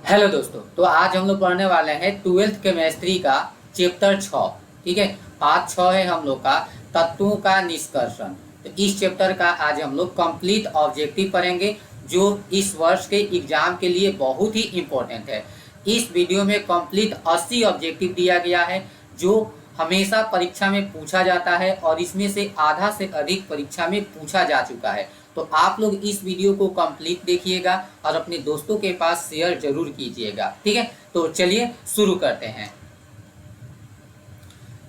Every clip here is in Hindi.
हेलो दोस्तों, तो आज हम लोग पढ़ने वाले हैं ट्वेल्थ केमिस्ट्री का चैप्टर 6। ठीक है, पार्ट 6 है हम लोग का तत्वों का निष्कर्षण। तो इस चैप्टर का आज हम लोग कंप्लीट ऑब्जेक्टिव पढ़ेंगे, जो इस वर्ष के एग्जाम के लिए बहुत ही इम्पोर्टेंट है। इस वीडियो में कंप्लीट 80 ऑब्जेक्टिव दिया गया है, जो हमेशा परीक्षा में पूछा जाता है और इसमें से आधा से अधिक परीक्षा में पूछा जा चुका है। तो आप लोग इस वीडियो को कंप्लीट देखिएगा और अपने दोस्तों के पास शेयर जरूर कीजिएगा। ठीक है, तो चलिए शुरू करते हैं।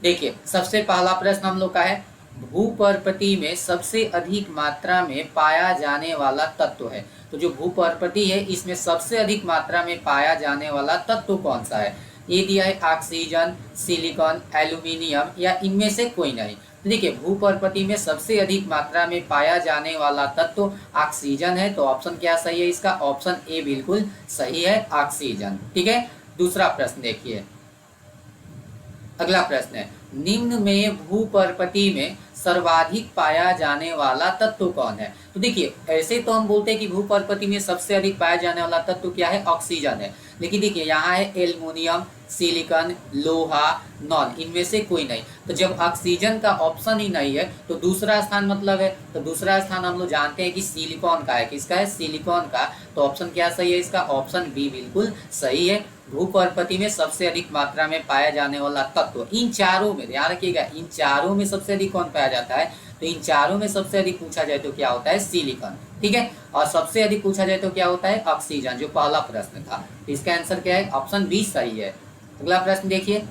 देखिए, सबसे पहला प्रश्न हम लोग का है, भूपर्पति में सबसे अधिक मात्रा में पाया जाने वाला तत्व है। तो जो भूपर्पति है, इसमें सबसे अधिक मात्रा में पाया जाने वाला तत्व कौन सा है? ये दिया है ऑक्सीजन, सिलिकॉन, एल्यूमिनियम या इनमें से कोई नहीं। तो देखिए, भूपर्पति में सबसे अधिक मात्रा में पाया जाने वाला तत्व ऑक्सीजन है। तो ऑप्शन क्या सही है इसका? ऑप्शन ए बिल्कुल सही है, ऑक्सीजन। ठीक है, दूसरा प्रश्न देखिए। अगला प्रश्न है, निम्न में भूपर्पति में सर्वाधिक पाया जाने वाला तत्व कौन है? तो देखिए, ऐसे तो हम बोलते हैं कि भूपर्पति में सबसे अधिक पाया जाने वाला तत्व क्या है? ऑक्सीजन है। लेकिन देखिए, यहाँ है एल्युमिनियम, सिलिकॉन, लोहा, नॉन, इनमें से कोई नहीं। तो जब ऑक्सीजन का ऑप्शन ही नहीं है तो दूसरा स्थान मतलब है। तो दूसरा स्थान हम लोग जानते हैं कि सिलिकॉन का है। किसका है? सिलिकॉन का। तो ऑप्शन क्या सही है इसका? ऑप्शन बी बिल्कुल सही है। भूपर्पति में सबसे अधिक मात्रा में पाया जाने वाला तत्व, इन चारों में ध्यान रखिएगा, इन चारों में सबसे अधिक कौन पाया जाता है? तो इन चारों में सबसे अधिक पूछा जाए तो क्या होता है? सिलिकॉन। ठीक है, और सबसे अधिक पूछा जाए तो क्या होता है? ऑक्सीजन, जो पहला प्रश्न था। तो इसका आंसर क्या है? ऑप्शन बी सही है। अगला प्रश्न देखिए।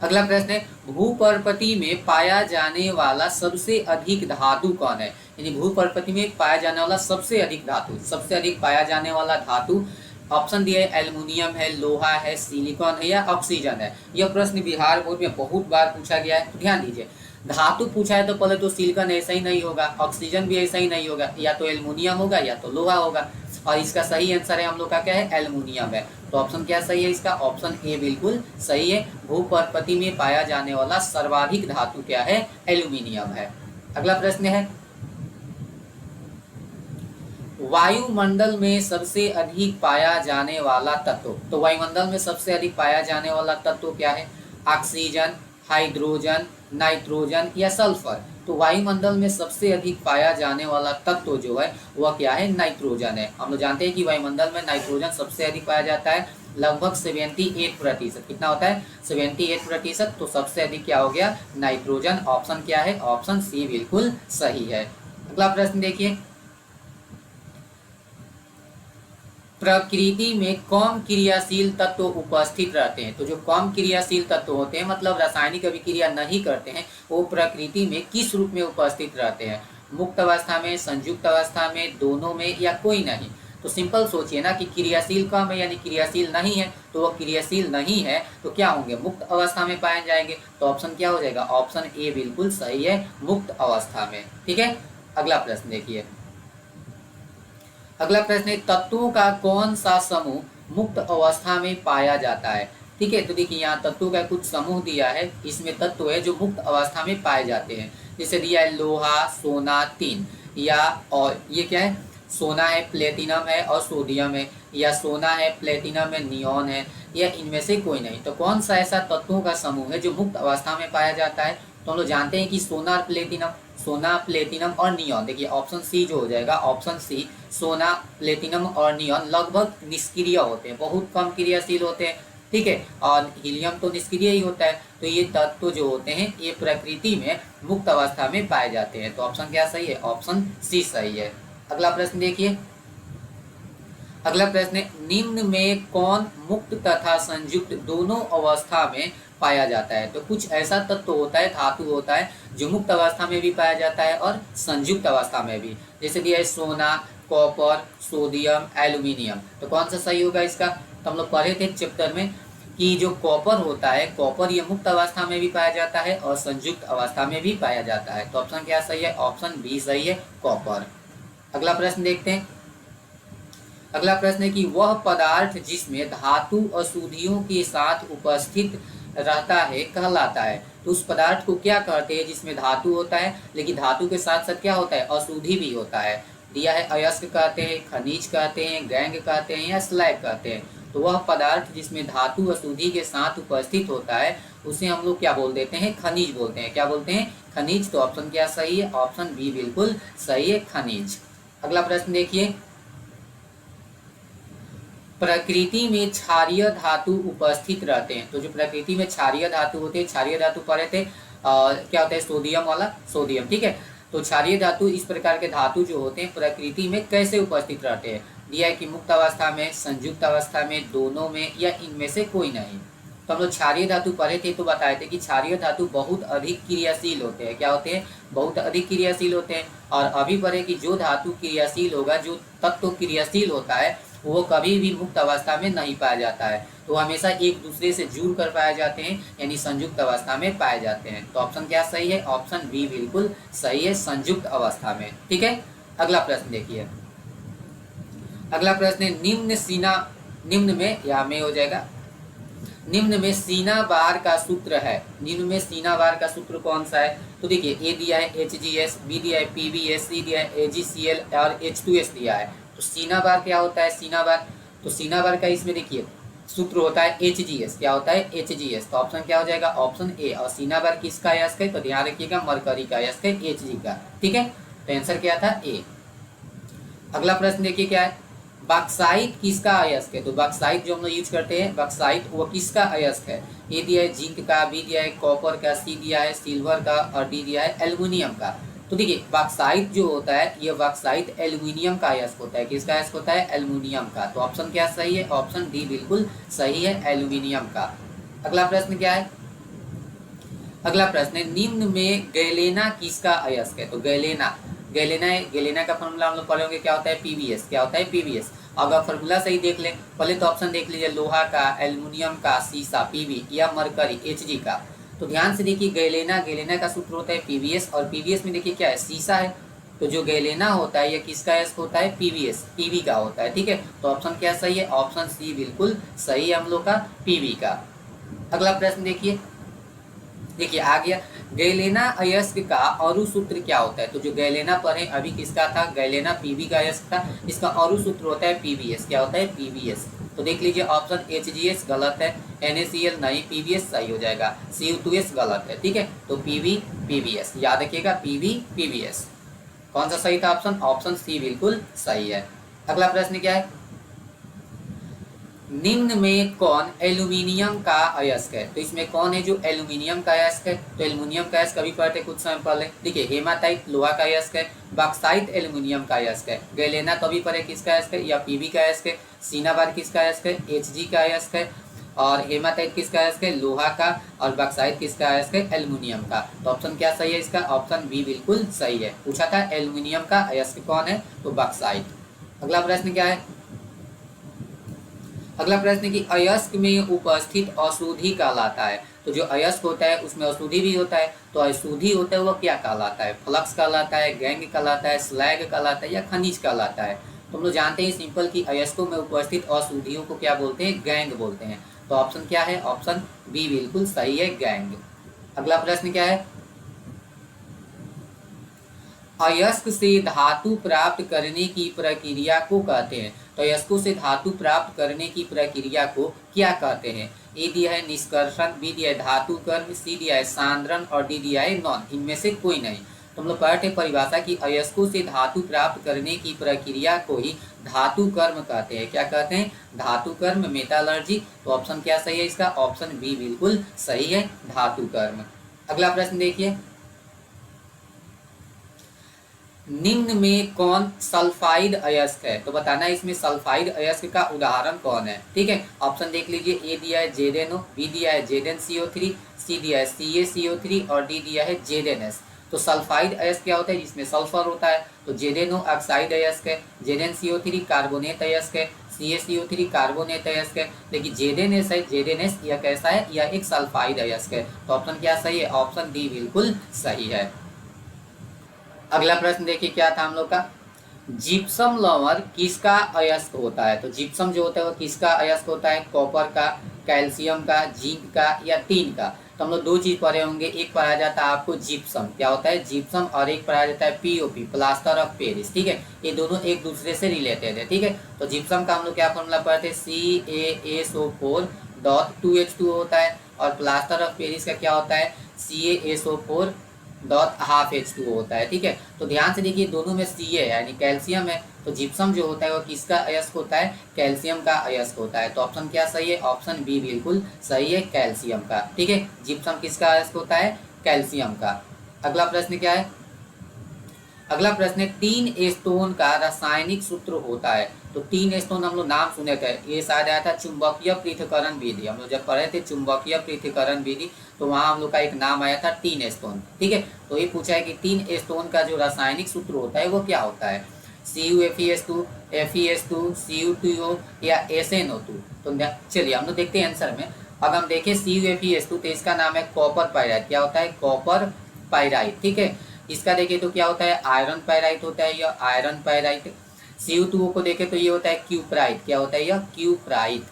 अगला प्रश्न है, भूपर्पति में पाया जाने वाला सबसे अधिक धातु कौन है? यानी भूपर्पति में पाया जाने वाला सबसे अधिक धातु, सबसे अधिक पाया जाने वाला धातु, ऑप्शन दिया है एल्युमिनियम है, लोहा है, सिलिकॉन है या ऑक्सीजन है। यह प्रश्न बिहार बोर्ड में बहुत बार पूछा गया है। तो ध्यान दीजिए, धातु पूछा है तो पहले तो सिलिकॉन ऐसा ही नहीं होगा, ऑक्सीजन भी ऐसा ही नहीं होगा, या तो एल्युमिनियम होगा या तो लोहा होगा। और इसका सही आंसर है हम लोग का क्या है? एल्युमिनियम है। तो ऑप्शन क्या सही है इसका? ऑप्शन ए बिल्कुल सही है। भूपर्पति में पाया जाने वाला सर्वाधिक धातु क्या है? एल्युमिनियम है। अगला प्रश्न है, वायुमंडल में सबसे अधिक पाया जाने वाला तत्व। तो वायुमंडल में सबसे अधिक पाया जाने वाला तत्व क्या है? ऑक्सीजन, हाइड्रोजन, नाइट्रोजन या सल्फर। तो वायुमंडल में सबसे अधिक पाया जाने वाला तत्व जो है वह क्या है? नाइट्रोजन है। हम लोग जानते हैं कि वायुमंडल में नाइट्रोजन सबसे अधिक पाया जाता है, लगभग 78%। कितना होता है? 78%। तो सबसे अधिक क्या हो गया? नाइट्रोजन। ऑप्शन क्या है? ऑप्शन सी बिल्कुल सही है। अगला प्रश्न देखिए, प्रकृति में कम क्रियाशील तत्व उपस्थित रहते हैं। तो जो कम क्रियाशील तत्व होते हैं, मतलब रासायनिक अभिक्रिया नहीं करते हैं, वो प्रकृति में किस रूप में उपस्थित रहते हैं? मुक्त अवस्था में, संयुक्त अवस्था में, दोनों में या कोई नहीं? तो सिंपल सोचिए ना कि क्रियाशील कम है यानी क्रियाशील नहीं है, तो वह क्रियाशील नहीं है तो क्या होंगे? मुक्त अवस्था में पाए जाएंगे। तो ऑप्शन क्या हो जाएगा? ऑप्शन ए बिल्कुल सही है, मुक्त अवस्था में। ठीक है, अगला प्रश्न देखिए। अगला प्रश्न है, तत्वों का कौन सा समूह मुक्त अवस्था में पाया जाता है? ठीक है, तो देखिए, यहाँ तत्वों का कुछ समूह दिया है, इसमें तत्व है जो मुक्त अवस्था में पाए जाते हैं। जैसे दिया है लोहा, सोना, तीन, या और ये क्या है? सोना है, प्लेटिनम है और सोडियम है, या सोना है, प्लेटिनम है, नियॉन है, या इनमें से कोई नहीं। तो कौन सा ऐसा तत्वों का समूह है जो मुक्त अवस्था में पाया जाता है? तो हम लोग जानते हैं कि सोना और प्लेटिनम, सोना, प्लेटिनम और नियॉन। देखिए, ऑप्शन सी जो हो जाएगा, ऑप्शन सी, सोना, प्लेटिनम और नियॉन लगभग निष्क्रिय होते हैं, बहुत कम क्रियाशील होते हैं। ठीक है, और हीलियम तो निष्क्रिय ही होता है। तो ये तत्व जो होते हैं ये प्रकृति में मुक्त अवस्था में पाए जाते हैं। तो ऑप्शन क्या सही है? ऑप्शन सी सही है। अगला प्रश्न देखिए। अगला प्रश्न है, निम्न में कौन मुक्त तथा संयुक्त दोनों अवस्था में पाया जाता है? तो कुछ ऐसा तत्व होता है, धातु होता है, जो मुक्त अवस्था में भी पाया जाता है और संयुक्त अवस्था में भी। जैसे दिया है सोना, कॉपर, सोडियम, एल्यूमिनियम। तो कौन सा सही होगा इसका? तो हम लोग पढ़े थे चैप्टर में कि जो कॉपर होता है, कॉपर ये मुक्त अवस्था में भी पाया जाता है और संयुक्त अवस्था में भी पाया जाता है। तो ऑप्शन क्या सही है? ऑप्शन बी सही है, कॉपर। अगला प्रश्न देखते हैं। अगला प्रश्न है कि वह पदार्थ जिसमें धातु अशुद्धियों के साथ उपस्थित रहता है कहलाता है। तो उस पदार्थ को क्या कहते हैं जिसमें धातु होता है लेकिन धातु के साथ साथ क्या होता है? अशुद्धि भी होता है। दिया है अयस्क कहते हैं, खनिज कहते हैं, गैंग कहते हैं या स्लैग कहते हैं। तो वह पदार्थ जिसमें धातु अशुद्धि के साथ उपस्थित होता है उसे हम लोग क्या बोल देते हैं, खनिज बोलते हैं। क्या बोलते हैं, खनिज। तो ऑप्शन क्या सही है, ऑप्शन बी बिल्कुल सही है, खनिज। अगला प्रश्न देखिए, प्रकृति में क्षारीय धातु उपस्थित रहते हैं। तो जो प्रकृति में क्षारीय धातु होते हैं, क्षारीय धातु पढ़े थे, क्या होता है, सोडियम वाला, सोडियम, ठीक है। तो क्षारीय धातु, इस प्रकार के धातु जो होते हैं प्रकृति में कैसे उपस्थित रहते हैं। दिया है कि मुक्त अवस्था में, संयुक्त अवस्था में, दोनों में या इनमें से कोई नहीं। तो हम लोग क्षारीय धातु पढ़े थे तो बताए थे कि क्षारीय धातु बहुत अधिक क्रियाशील होते हैं। क्या होते हैं, बहुत अधिक क्रियाशील होते हैं। और अभी पढ़े कि जो धातु क्रियाशील होगा, जो तत्व क्रियाशील होता है, वो कभी भी मुक्त अवस्था में नहीं पाया जाता है। तो हमेशा एक दूसरे से जुड़ कर पाए जाते हैं, यानी संयुक्त अवस्था में पाए जाते हैं। तो ऑप्शन क्या सही है, ऑप्शन बी बिल्कुल सही है, संयुक्त अवस्था में, ठीक है। अगला प्रश्न देखिए, अगला प्रश्न है, निम्न में, या में हो जाएगा, निम्न में सीना बार का सूत्र है। निम्न में सीना बार का सूत्र कौन सा है। तो देखिए, ए दिया है HGS, बी दिया है PbS, सी दिया है AgCl और H2S दिया है। तो सीना बार क्या होता है, सीना बार, तो सीना बार का इसमें देखिए सूत्र होता है HGS। क्या होता है, HGS। तो ऑप्शन क्या हो जाएगा, ऑप्शन ए। और सीना बार किसका अयस्क है, तो ध्यान रखिएगा मरकरी का अयस्क है, Hg का, ठीक है। तो आंसर क्या था, ए। अगला प्रश्न देखिए क्या है, बॉक्साइट किसका अयस्क है। तो बॉक्साइट जो हम लोग यूज करते हैं, बॉक्साइट, वो किसका अयस्क है। ए दिया है जिंक का, बी दिया है कॉपर का, सी दिया है सिल्वर का और डी दिया है एल्युमिनियम का। तो देखिए, बॉक्साइट जो होता है, ये बॉक्साइट एल्युमिनियम का अयस्क होता है। किसका अयस्क होता है, एल्युमिनियम का। तो ऑप्शन क्या सही है, ऑप्शन डी बिल्कुल सही है, एल्युमिनियम का। अगला प्रश्न क्या है, अगला प्रश्न है, निम्न में गैलेना किसका अयस्क है। तो गैलेना का फॉर्मूला हम लोग पढ़े होंगे, क्या होता है, PbS। क्या होता है, PbS। अगर फॉर्मूला सही देख लें, पहले तो ऑप्शन देख लीजिए, लोहा का, एल्युमिनियम का, सीसा Pb या मरकरी Hg का। तो ध्यान से देखिए, गैलेना का सूत्र होता है PbS, और PbS में देखिए क्या है, सीसा है। तो जो गैलेना होता है, ये किसका अयस्क होता है, PbS, Pb का होता है, ठीक है। तो ऑप्शन क्या सही है, ऑप्शन सी बिल्कुल सही है हम लोग का, Pb का। अगला प्रश्न देखिए आ गया, गैलेना अयस्क का अणु सूत्र क्या होता है। तो जो गैलेना पढ़े अभी किसका था, गैलेना Pb का अयस्क था। इसका अणु सूत्र होता है PbS। क्या होता है, PbS। तो देख लीजिए, ऑप्शन HGS गलत है, NaCl नहीं, PbS सही हो जाएगा, Cu2S गलत है, ठीक है। तो PbS याद रखिएगा, PbS। कौन सा सही था ऑप्शन, ऑप्शन सी बिल्कुल सही है। अगला प्रश्न क्या है, निम्न में कौन एल्यूमिनियम का अयस्क है। तो इसमें कौन है जो एल्यूमिनियम का अयस्क है। तो एल्यूमिनियम का अयस्क कभी पढ़ते कुछ समय पहले, देखिए, हेमाटाइट लोहा का अयस्क है, बॉक्साइट एल्यूमिनियम का अयस्क है, गैलेना कभी पढ़े किसका अयस्क है, या Pb का अयस्क है, सीनाबार किसका अयस्क है, Hg का अयस्क है, और हेमाटाइट किसका अयस्क है, लोहा का, और बॉक्साइट किसका अयस्क है, एल्यूमिनियम का। तो ऑप्शन क्या सही है इसका, ऑप्शन बी बिल्कुल सही है। पूछा था एल्यूमिनियम का अयस्क कौन है, तो बॉक्साइट। अगला प्रश्न क्या है, अगला प्रश्न कि अयस्क में उपस्थित अशुद्धि कहलाता है। तो जो अयस्क होता है उसमें अशुद्धि भी होता है। तो अशुद्धि होता है वो क्या कहलाता है, फ्लक्स कहलाता है, गैंग कहलाता है, स्लैग कहलाता है या खनिज कहलाता है। तो हम लोग जानते हैं सिंपल कि अयस्कों में उपस्थित अशुद्धियों को क्या बोलते हैं, गैंग बोलते हैं। तो ऑप्शन क्या है, ऑप्शन बी बिल्कुल सही है, गैंग। अगला प्रश्न क्या है, अयस्क से धातु प्राप्त करने की प्रक्रिया को कहते हैं। तो अयस्कों से धातु प्राप्त करने की प्रक्रिया को क्या कहते हैं। ए दिया है निष्कर्षण, बी दिया है धातु कर्म, सी दिया है सांद्रण और डी दिया है नॉन, इनमें से कोई नहीं। तो हम लोग पढ़ते परिभाषा की अयस्कों से धातु प्राप्त करने की प्रक्रिया को ही धातु कर्म कहते हैं। क्या कहते हैं, धातु कर्म, मेटालर्जी। तो ऑप्शन क्या सही है इसका, ऑप्शन बी बिल्कुल सही है, धातु कर्म। अगला प्रश्न देखिए, निम्न में कौन सल्फाइड अयस्क है। तो बताना इसमें सल्फाइड अयस्क का उदाहरण कौन है, ठीक है। ऑप्शन देख लीजिए, ए दिया है ZnO, बी दिया है ZnCO3, सी दिया है CaCO3 और डी दिया है ZnS। तो सल्फाइड अयस्क क्या होता है, जिसमें सल्फर होता है। तो ZnO ऑक्साइड अयस्क है, ZnCO3 कार्बोनेट अयस्क है, CaCO3 कार्बोनेट अयस्क है। लेकिन ZnS है, ZnS यह कैसा है, यह एक सल्फाइड अयस्क है। तो ऑप्शन क्या सही है, ऑप्शन डी बिल्कुल सही है। अगला प्रश्न देखिए क्या था हम लोग का, जिप्सम लवर किसका अयस्क होता है। तो जिप्सम जो होता है वो किसका अयस्क होता है, कॉपर का, कैल्शियम का, जिंक का या टीन का। तो हम लोग दो चीज पढ़े होंगे, एक पढ़ा जाता है आपको जिप्सम, क्या होता है जिप्सम, और एक पढ़ा जाता है पीओपी, प्लास्टर ऑफ पेरिस, ठीक है। ये दोनों एक दूसरे से रिलेटेड है, ठीक है। तो जिप्सम का हम लोग क्या फॉर्मूला पढ़ते हैं, CaSO4.2H2 होता है, और प्लास्टर ऑफ पेरिस का क्या होता है, CaSO4.12H2 होता है, ठीक है। तो ध्यान से देखिए दोनों में Ca है यानी कैल्शियम है, तो जिप्सम जो होता है वो किसका अयस्क होता है, कैल्शियम का अयस्क होता है। तो ऑप्शन क्या सही है, ऑप्शन बी बिल्कुल सही है, कैल्शियम का, ठीक है। जिप्सम किसका अयस्क होता है, कैल्शियम का। अगला प्रश्न क्या है, अगला प्रश्न है तीन स्टोन का रासायनिक सूत्र होता है। तो तीन स्टोन हम लोग नाम सुने थे, ये शायद आया था चुंबकीय पृथक्करण विधि, हम लोग जब पढ़े थे चुंबकीय पृथक्करण विधि, तो वहां हम लोग का एक नाम आया था तीन स्टोन, ठीक है। तो ये पूछा है कि तीन स्टोन का जो रासायनिक सूत्र होता है वो क्या होता है, CuFeS2, FeS2, Cu2O या SnO2। तो चलिए हम लोग देखते हैं आंसर में। अगर हम देखें CuFeS2 तो इसका नाम है कॉपर पाइराइट, क्या होता है, कॉपर पाइराइट, ठीक है। इसका देखें तो क्या होता है, आयरन पाइराइट होता है, यह आयरन पाइराइट। Cu2O को देखें तो ये होता है क्यूप्राइट, क्या होता है, यह क्यूप्राइट।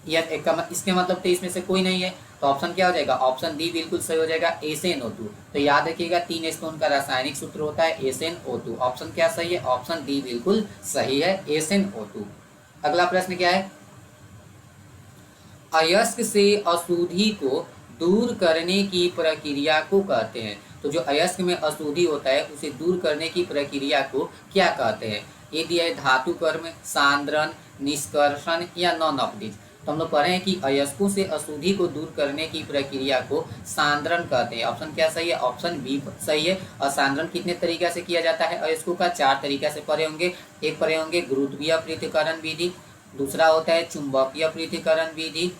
यह इसके मतलब तो इसमें से कोई नहीं है, तो ऑप्शन क्या हो जाएगा, ऑप्शन डी बिल्कुल सही हो जाएगा, SnO2। तो याद रखिएगा तीन स्टोन का रासायनिक सूत्र होता है SnO2। ऑप्शन क्या सही है, ऑप्शन डी बिल्कुल सही है, SnO2। अगला प्रश्न क्या है, अयस्क से अशुद्धि को दूर करने की प्रक्रिया को कहते हैं। तो जो अयस्क में अशुद्धि होता है उसे दूर करने की प्रक्रिया को क्या कहते हैं, ये दिया है धातु कर्म, सांद्रण, निष्कर्षण या नॉन ऑफ दिस। तो हम लोग पढ़े हैं कि अयस्कों से अशुद्धि को दूर करने की प्रक्रिया को सांद्रण कहते हैं। ऑप्शन क्या सही है, ऑप्शन बी सही है। और सांद्रण कितने तरीका से किया जाता है अयस्कों का, चार तरीका से पढ़े होंगे। एक पढ़े होंगे गुरुत्वीय पृथक्करण विधि, दूसरा होता है चुंबकीय पृथक्करण विधि,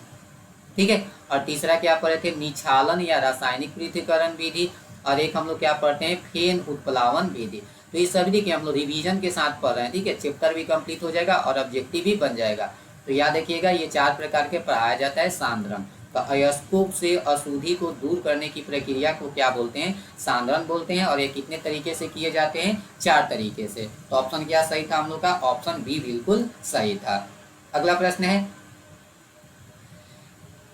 ठीक है, और तीसरा क्या पढ़े थे, निक्षालन या रासायनिक पृथक्करण विधि, और एक हम लोग क्या पढ़ते हैं, फेन उत्प्लावन विधि। तो इस सभी के हम लोग रिवीजन के साथ पढ़ रहे हैं, ठीक है। चैप्टर भी कंप्लीट हो जाएगा और ऑब्जेक्टिव भी बन जाएगा। तो याद रखिएगा ये चार प्रकार के पढ़ाया जाता है सांद्रण। तो अयस्कों से अशुद्धि को दूर करने की प्रक्रिया को क्या बोलते हैं, सांद्रण बोलते हैं। और ये कितने तरीके से किए जाते हैं, चार तरीके से। तो ऑप्शन क्या सही था हम लोग का, ऑप्शन बी बिल्कुल सही था। अगला प्रश्न है,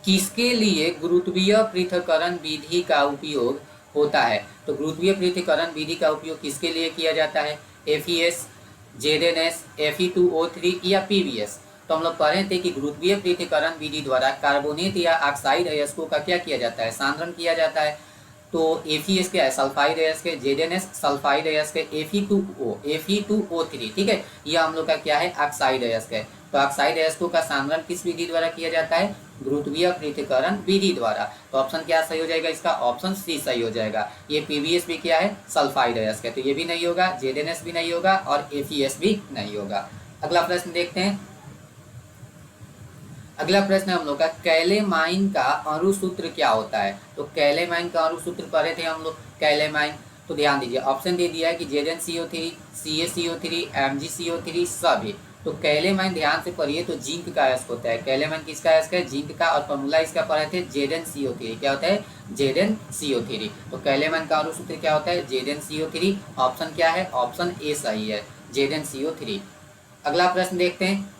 किसके लिए गुरुत्वीय पृथक्करण विधि का उपयोग होता है। तो गुरुत्वीय पृथक्करण विधि का उपयोग किसके लिए किया जाता है, FeS, ZnS, Fe2O3 या PbS। तो हम लोग पढ़े थे कि गुरुत्वीय पृथक्करण विधि द्वारा कार्बोनेट या ऑक्साइड अयस्कों का क्या किया जाता है, सांद्रण किया जाता है। तो FeS क्या है, सल्फाइड अयस्क है, ZnS सल्फाइड अयस्क है, Fe2O3, ठीक है, यह हम लोग का क्या है, ऑक्साइड अयस्क है। तो ऑक्साइड अयस्कों का सांद्रण किस विधि द्वारा किया जाता है, गुरुत्वीय पृथक्करण विधि द्वारा। तो ऑप्शन क्या सही हो जाएगा, इसका ऑप्शन सी सही हो जाएगा। ये PbS भी क्या है, सल्फाइड अयस्क है, तो ये भी नहीं होगा, ZnS भी नहीं होगा और FeS भी नहीं होगा। अगला प्रश्न देखते हैं। अगला प्रश्न हम लोग का, कैलेमाइन का अणुसूत्र क्या होता है। तो कैलेमाइन का अणुसूत्र पढ़े थे हम लोग, कैलेमाइन। तो ध्यान दीजिए ऑप्शन दे दिया है कि ZnCO3, CaCO3, MgCO3 सभी। तो कैलेमाइन ध्यान से पढ़िए, तो जिंक का अयस्क होता है। कैलेमाइन किसका अयस्क है, जिंक का, और फॉर्मूला इसका पढ़े थे ZnCO3, क्या होता है, ZnCO3। तो कैलेमाइन का अणुसूत्र क्या होता है, ZnCO3। ऑप्शन क्या है, ऑप्शन ए सही है, ZnCO3। अगला प्रश्न देखते हैं,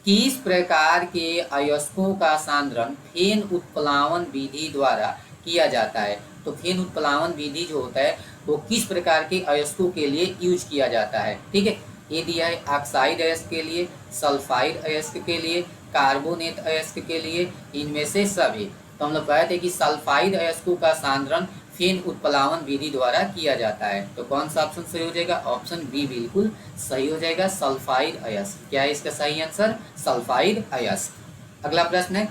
किस प्रकार के अयस्कों का सांद्रण फेन उत्प्लावन विधि द्वारा किया जाता है। तो फेन उत्प्लावन विधि जो होता है वो किस प्रकार के अयस्कों के लिए यूज किया जाता है, ठीक है। ये दिया है ऑक्साइड अयस्क के लिए, सल्फाइड अयस्क के लिए, कार्बोनेट अयस्क के लिए, इनमें से सभी। तो हम लोग कहे थे कि सल्फाइड अयस्कों का सांद्रण फेन उत्प्लावन विधि द्वारा किया जाता है। तो कौन सा ऑप्शन सही हो जाएगा, ऑप्शन बी बिल्कुल सही हो जाएगा, सल्फाइड अयस्क। क्या है इसका सही आंसर, सल्फाइड अयस्क। अगला प्रश्न है,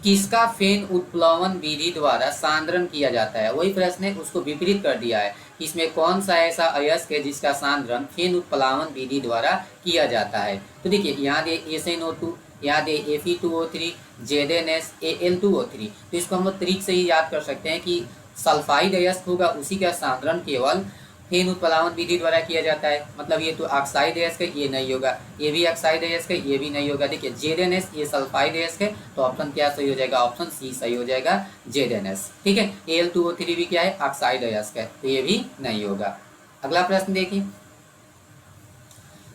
किसका फेन उत्प्लावन विधि द्वारा सांद्रण किया जाता है। वही प्रश्न है, उसको विपरीत कर दिया है, इसमें कौन सा ऐसा अयस्क है जिसका सांद्रण फेन उत्प्लावन विधि द्वारा किया जाता है। तो देखिए यहाँ दे SnO2, यहाँ दे Fe2O3, ZnS, Al2O3। तो इसको हम लोग ट्रिक से ही याद कर सकते हैं कि सल्फाइड अयस्क होगा उसी का सांद्रण केवल फेन उत्प्लावन विधि द्वारा किया जाता है। मतलब ये तो ऑक्साइड अयस्क है, ये नहीं होगा, ये भी ऑक्साइड अयस्क है, ये भी नहीं होगा। देखिए ZnS ये सल्फाइड अयस्क है, तो ऑप्शन क्या सही हो जाएगा, ऑप्शन सी सही हो जाएगा, ZnS, ठीक है। Al2O3 भी क्या है, ऑक्साइड अयस्क है, तो ये भी नहीं होगा। अगला प्रश्न देखिए,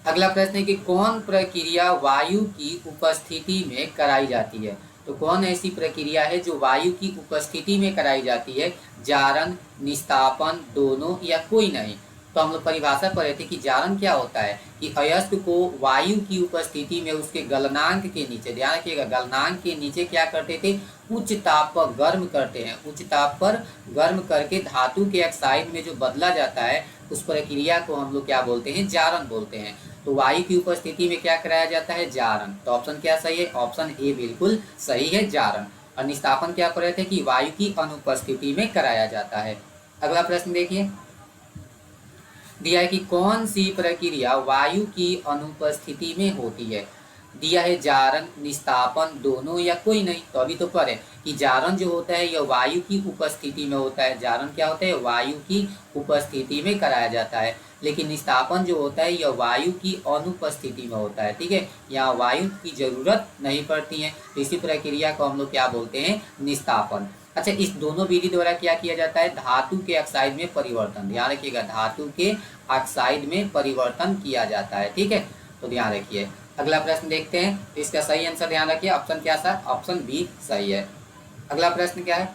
अगला प्रश्न है कि कौन प्रक्रिया वायु की उपस्थिति में कराई जाती है। तो कौन ऐसी प्रक्रिया है जो वायु की उपस्थिति में कराई जाती है, जारण, निस्तापन, दोनों या कोई नहीं। तो हम लोग परिभाषा पढ़े थे कि जारण क्या होता है कि अयस्क को वायु की उपस्थिति में उसके गलनांक के नीचे, ध्यान रखिएगा, गलनांक के नीचे क्या करते थे, उच्च ताप पर गर्म करते हैं। उच्च ताप पर गर्म करके धातु के ऑक्साइड में जो बदला जाता है उस प्रक्रिया को हम लोग क्या बोलते हैं, जारण बोलते हैं। तो वायु की उपस्थिति में क्या कराया जाता है, जारण। तो ऑप्शन क्या सही है, ऑप्शन ए बिल्कुल सही है, जारण। और निस्तापन क्या पढ़ रहे थे कि वायु की अनुपस्थिति में कराया जाता है। अगला प्रश्न देखिए, दिया है कि कौन सी प्रक्रिया वायु की अनुपस्थिति में होती है। दिया है जारण, निस्तापन, दोनों या कोई नहीं। तो अभी तो पढ़े कि जारण जो होता है यह वायु की उपस्थिति में होता है। जारण क्या होता है, वायु की उपस्थिति में कराया जाता है। लेकिन निस्तापन जो होता है यह वायु की अनुपस्थिति में होता है। ठीक है, यहाँ वायु की जरूरत नहीं पड़ती है, तो इसी प्रक्रिया को हम लोग क्या बोलते हैं, निस्तापन। अच्छा, इस दोनों विधि द्वारा क्या किया जाता है, धातु के ऑक्साइड में परिवर्तन। ध्यान रखिएगा, धातु के ऑक्साइड में परिवर्तन किया जाता है। ठीक है, तो ध्यान रखिए। अगला प्रश्न देखते हैं, तो इसका सही आंसर ध्यान रखिए, ऑप्शन क्या सा, ऑप्शन बी सही है। अगला प्रश्न क्या है,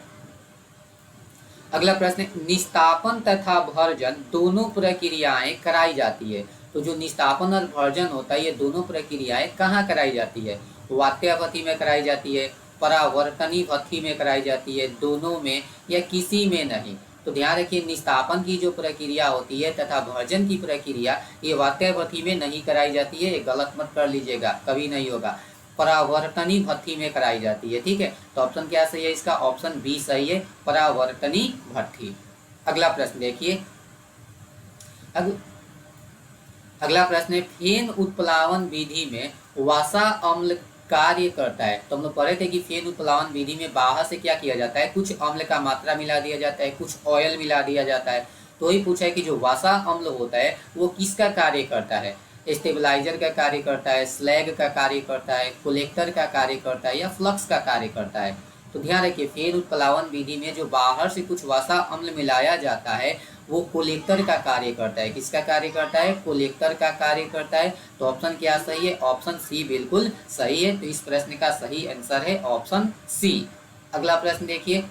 अगला प्रश्न, निस्तापन तथा भर्जन दोनों प्रक्रियाएं कराई जाती है। तो जो निस्तापन और भर्जन होता है ये दोनों प्रक्रियाएं कहाँ कराई जाती है, वात्यावधि में कराई जाती है, परावर्तनी भट्ठी में कराई जाती है, दोनों में या किसी में नहीं। तो ध्यान रखिए, निस्तापन की जो प्रक्रिया होती है तथा भर्जन की प्रक्रिया ये वात्यावधि में नहीं कराई जाती है, ये गलत मत कर लीजिएगा, कभी नहीं होगा। परावर्तनी भट्ठी में कराई जाती है। ठीक है, तो ऑप्शन क्या सही है इसका, ऑप्शन बी सही है, परावर्तनी भट्ठी। अगला प्रश्न देखिए, अगला प्रश्न है, फेन उत्प्लावन विधि में वसा अम्ल कार्य करता है। तो हम लोग पढ़े थे कि फेन उत्प्लावन विधि में बाहर से क्या किया जाता है, कुछ अम्ल का मात्रा मिला दिया जाता है, कुछ ऑयल मिला दिया जाता है। तो ही पूछा है कि जो वसा अम्ल होता है वो किसका कार्य करता है, स्टेबलाइजर का कार्य करता है, स्लैग का कार्य करता है, कोलेक्टर का कार्य करता है या फ्लक्स का कार्य करता है। तो ध्यान रखिए, फेन उत्प्लावन विधि में जो बाहर से कुछ वसा अम्ल मिलाया जाता है वो कोलेक्टर का कार्य करता है। किसका कार्य करता है, कोलेक्टर का कार्य करता है। तो ऑप्शन क्या सही है, ऑप्शन सी बिल्कुल सही है। तो इस प्रश्न का सही आंसर है ऑप्शन सी। अगला प्रश्न देखिए,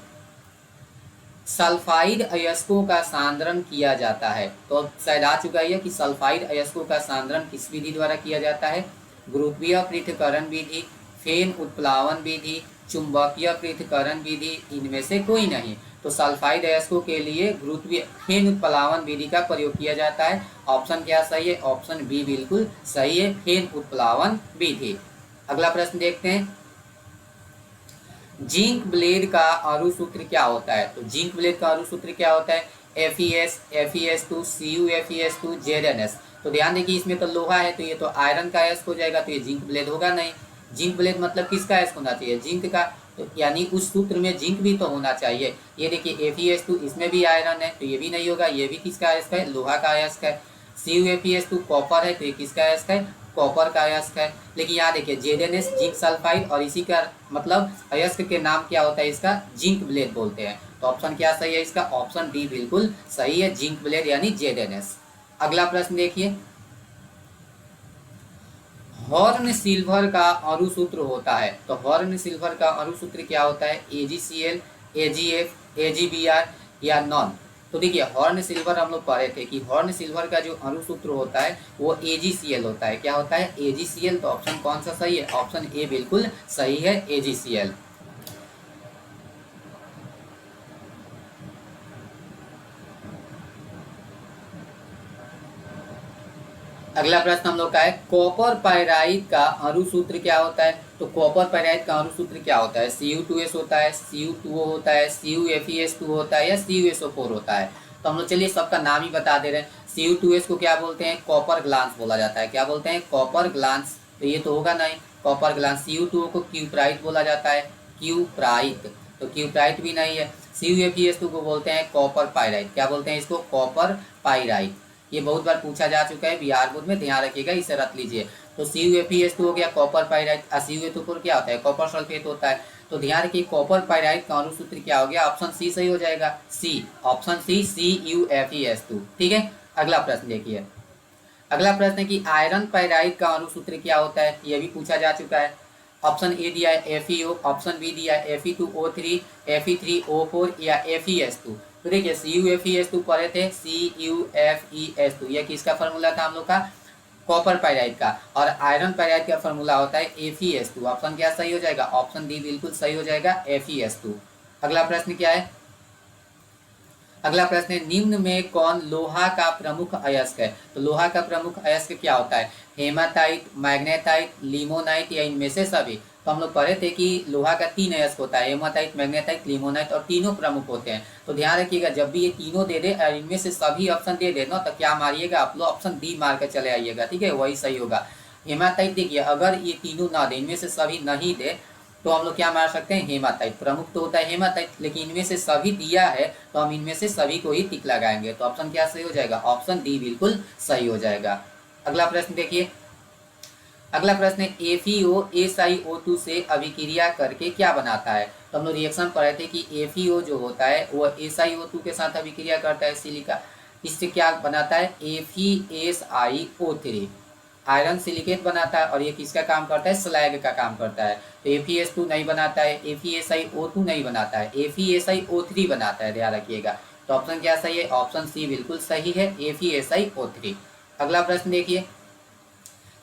सल्फाइड अयस्कों का सांद्रण किया जाता है। तो शायद आ चुका है कि सल्फाइड अयस्कों का सांद्रण किस विधि द्वारा किया जाता है, गुरुत्वीय पृथक्करण विधि, फेन उत्प्लावन विधि, चुंबकीय पृथक्करण विधि, इनमें से कोई नहीं। तो सल्फाइड अयस्कों के लिए गुरुत्वीय फेन उत्प्लावन विधि का प्रयोग किया जाता है। ऑप्शन क्या सही है, ऑप्शन बी बिल्कुल सही है, फेन उत्प्लावन विधि। अगला प्रश्न देखते हैं, जिंक ब्लेड का अणुसूत्र क्या होता है। तो जिंक ब्लेड का अणुसूत्र क्या होता है, FeS, FeS2, CuFeS2, ZnS। तो ध्यान देखिए, इसमें तो लोहा है तो ये तो आयरन का अयस्क हो जाएगा, तो ये जिंक ब्लेड होगा नहीं। जिंक ब्लेड मतलब किसका अयस्क होना चाहिए, जिंक का। तो यानी उस सूत्र में जिंक भी तो होना चाहिए। ये देखिए FeS2, इसमें भी आयरन है तो ये भी नहीं होगा, ये भी किसका अयस्क है, लोहा का अयस्क है। CuFeS2 कॉपर है तो ये किसका अयस्क है, कॉपर का अयस्क है। लेकिन यहाँ देखिए ZnS जिंक सल्फाइड, और इसी का मतलब अयस्क के नाम क्या होता है, इसका जिंक ब्लेड बोलते हैं। तो ऑप्शन क्या सही है इसका, ऑप्शन डी बिल्कुल सही है, जिंक ब्लेड यानी ZnS। अगला प्रश्न देखिए, हॉर्न सिल्वर का अणुसूत्र होता है। तो हॉर्न सिल्वर का अणुसूत्र क्या होता है, AgCl, AgF, AgBr या नॉन। तो देखिए, हॉर्न सिल्वर हम लोग पढ़े थे कि हॉर्न सिल्वर का जो अणुसूत्र होता है वो AgCl होता है। क्या होता है, AgCl। तो ऑप्शन कौन सा सही है, ऑप्शन ए बिल्कुल सही है, AgCl। अगला प्रश्न हम लोग का है, कॉपर पाइराइट का अणुसूत्र क्या होता है। तो कॉपर पाइराइट का अणुसूत्र क्या होता है, Cu2S होता है, Cu2O होता है, CuFeS2 होता है या CuSO4 होता है। तो हम लोग चलिए सबका नाम ही बता दे रहे हैं। Cu2S को क्या बोलते हैं, कॉपर ग्लांस बोला जाता है। क्या बोलते हैं, कॉपर ग्लांस। तो ये तो होगा नहीं, कॉपर ग्लांस। Cu2O को क्यूप्राइट बोला जाता है, क्यूप्राइट। तो क्यूप्राइट भी नहीं है। CuFeS2 को बोलते हैं कॉपर पाइराइट। क्या बोलते हैं इसको, कॉपर पाइराइट। ये बहुत बार पूछा जा चुका है बिहार बोर्ड में, ध्यान रखिएगा, इसे रख लीजिए। तो CuFeS2 हो गया कॉपर पाइराइट, CuSO4 क्या होता है, कॉपर सल्फेट होता है। तो ध्यान रखिए, कॉपर पाइराइट का अणुसूत्र क्या हो गया, ऑप्शन सी सही हो जाएगा, सी, ऑप्शन सी, CuFeS2। ठीक है, अगला प्रश्न देखिए, अगला प्रश्न है कि आयरन पैराइड का अणुसूत्र क्या होता है, यह भी पूछा जा चुका है। ऑप्शन ए दिया है FeO, ऑप्शन बी दिया है Fe2O3, Fe3O4 या FeS2। तो देखिए CuFeS2 पढ़े थे, CuFeS2 यह किसका फॉर्मूला था हम लोग का, कॉपर पाइराइड का। और आयरन पाइराइड का फॉर्मूला होता है FeS2। ऑप्शन क्या सही हो जाएगा, ऑप्शन डी बिल्कुल सही हो जाएगा, FeS2। अगला प्रश्न क्या है, अगला प्रश्न है निम्न में कौन लोहा का प्रमुख अयस्क है। तो लोहा का प्रमुख अयस्क क्या होता है, हेमाटाइट, मैग्नेटाइट, लिमोनाइट या इनमें से सभी। तो हम लोग पढ़े थे कि लोहा का 3 अयस्क होता है, हेमाटाइट, मैग्नेटाइट, लिमोनाइट, और तीनों प्रमुख होते हैं। तो ध्यान रखिएगा जब भी ये तीनों दे दे और इनमें से सभी ऑप्शन दे दे ना, तो क्या मारिएगा आप लोग, ऑप्शन डी मार कर चले आइएगा, ठीक है, वही सही होगा। हेमाटाइट देखिए अगर ये तीनों ना दे, इनमें से सभी नहीं दे, तो हम लोग क्या मार सकते हैं, हेमाटाइट। प्रमुख तो होता है हेमाटाइट, लेकिन इनमें से सभी दिया है तो हम इनमें से सभी को ही टिक लगाएंगे। तो ऑप्शन क्या सही हो जाएगा, ऑप्शन डी बिल्कुल सही हो जाएगा। अगला प्रश्न देखिए, अगला प्रश्न है FeO SiO2 से अभिक्रिया करके क्या बनाता है। तो हम लोग रिएक्शन पढ़े थे कि FeO जो होता है वो SiO2 के साथ अभिक्रिया करता है सिलिका, इससे क्या बनाता है, FeSiO3 आयरन सिलिकेट बनाता है, और ये किसका काम करता है, स्लैग का काम करता है। तो FeS2 नहीं बनाता है, FeSiO2 नहीं बनाता है, FeSiO3 बनाता है, ध्यान रखिएगा। तो ऑप्शन क्या सही है, ऑप्शन सी बिल्कुल सही है, FeSiO3। अगला प्रश्न देखिए,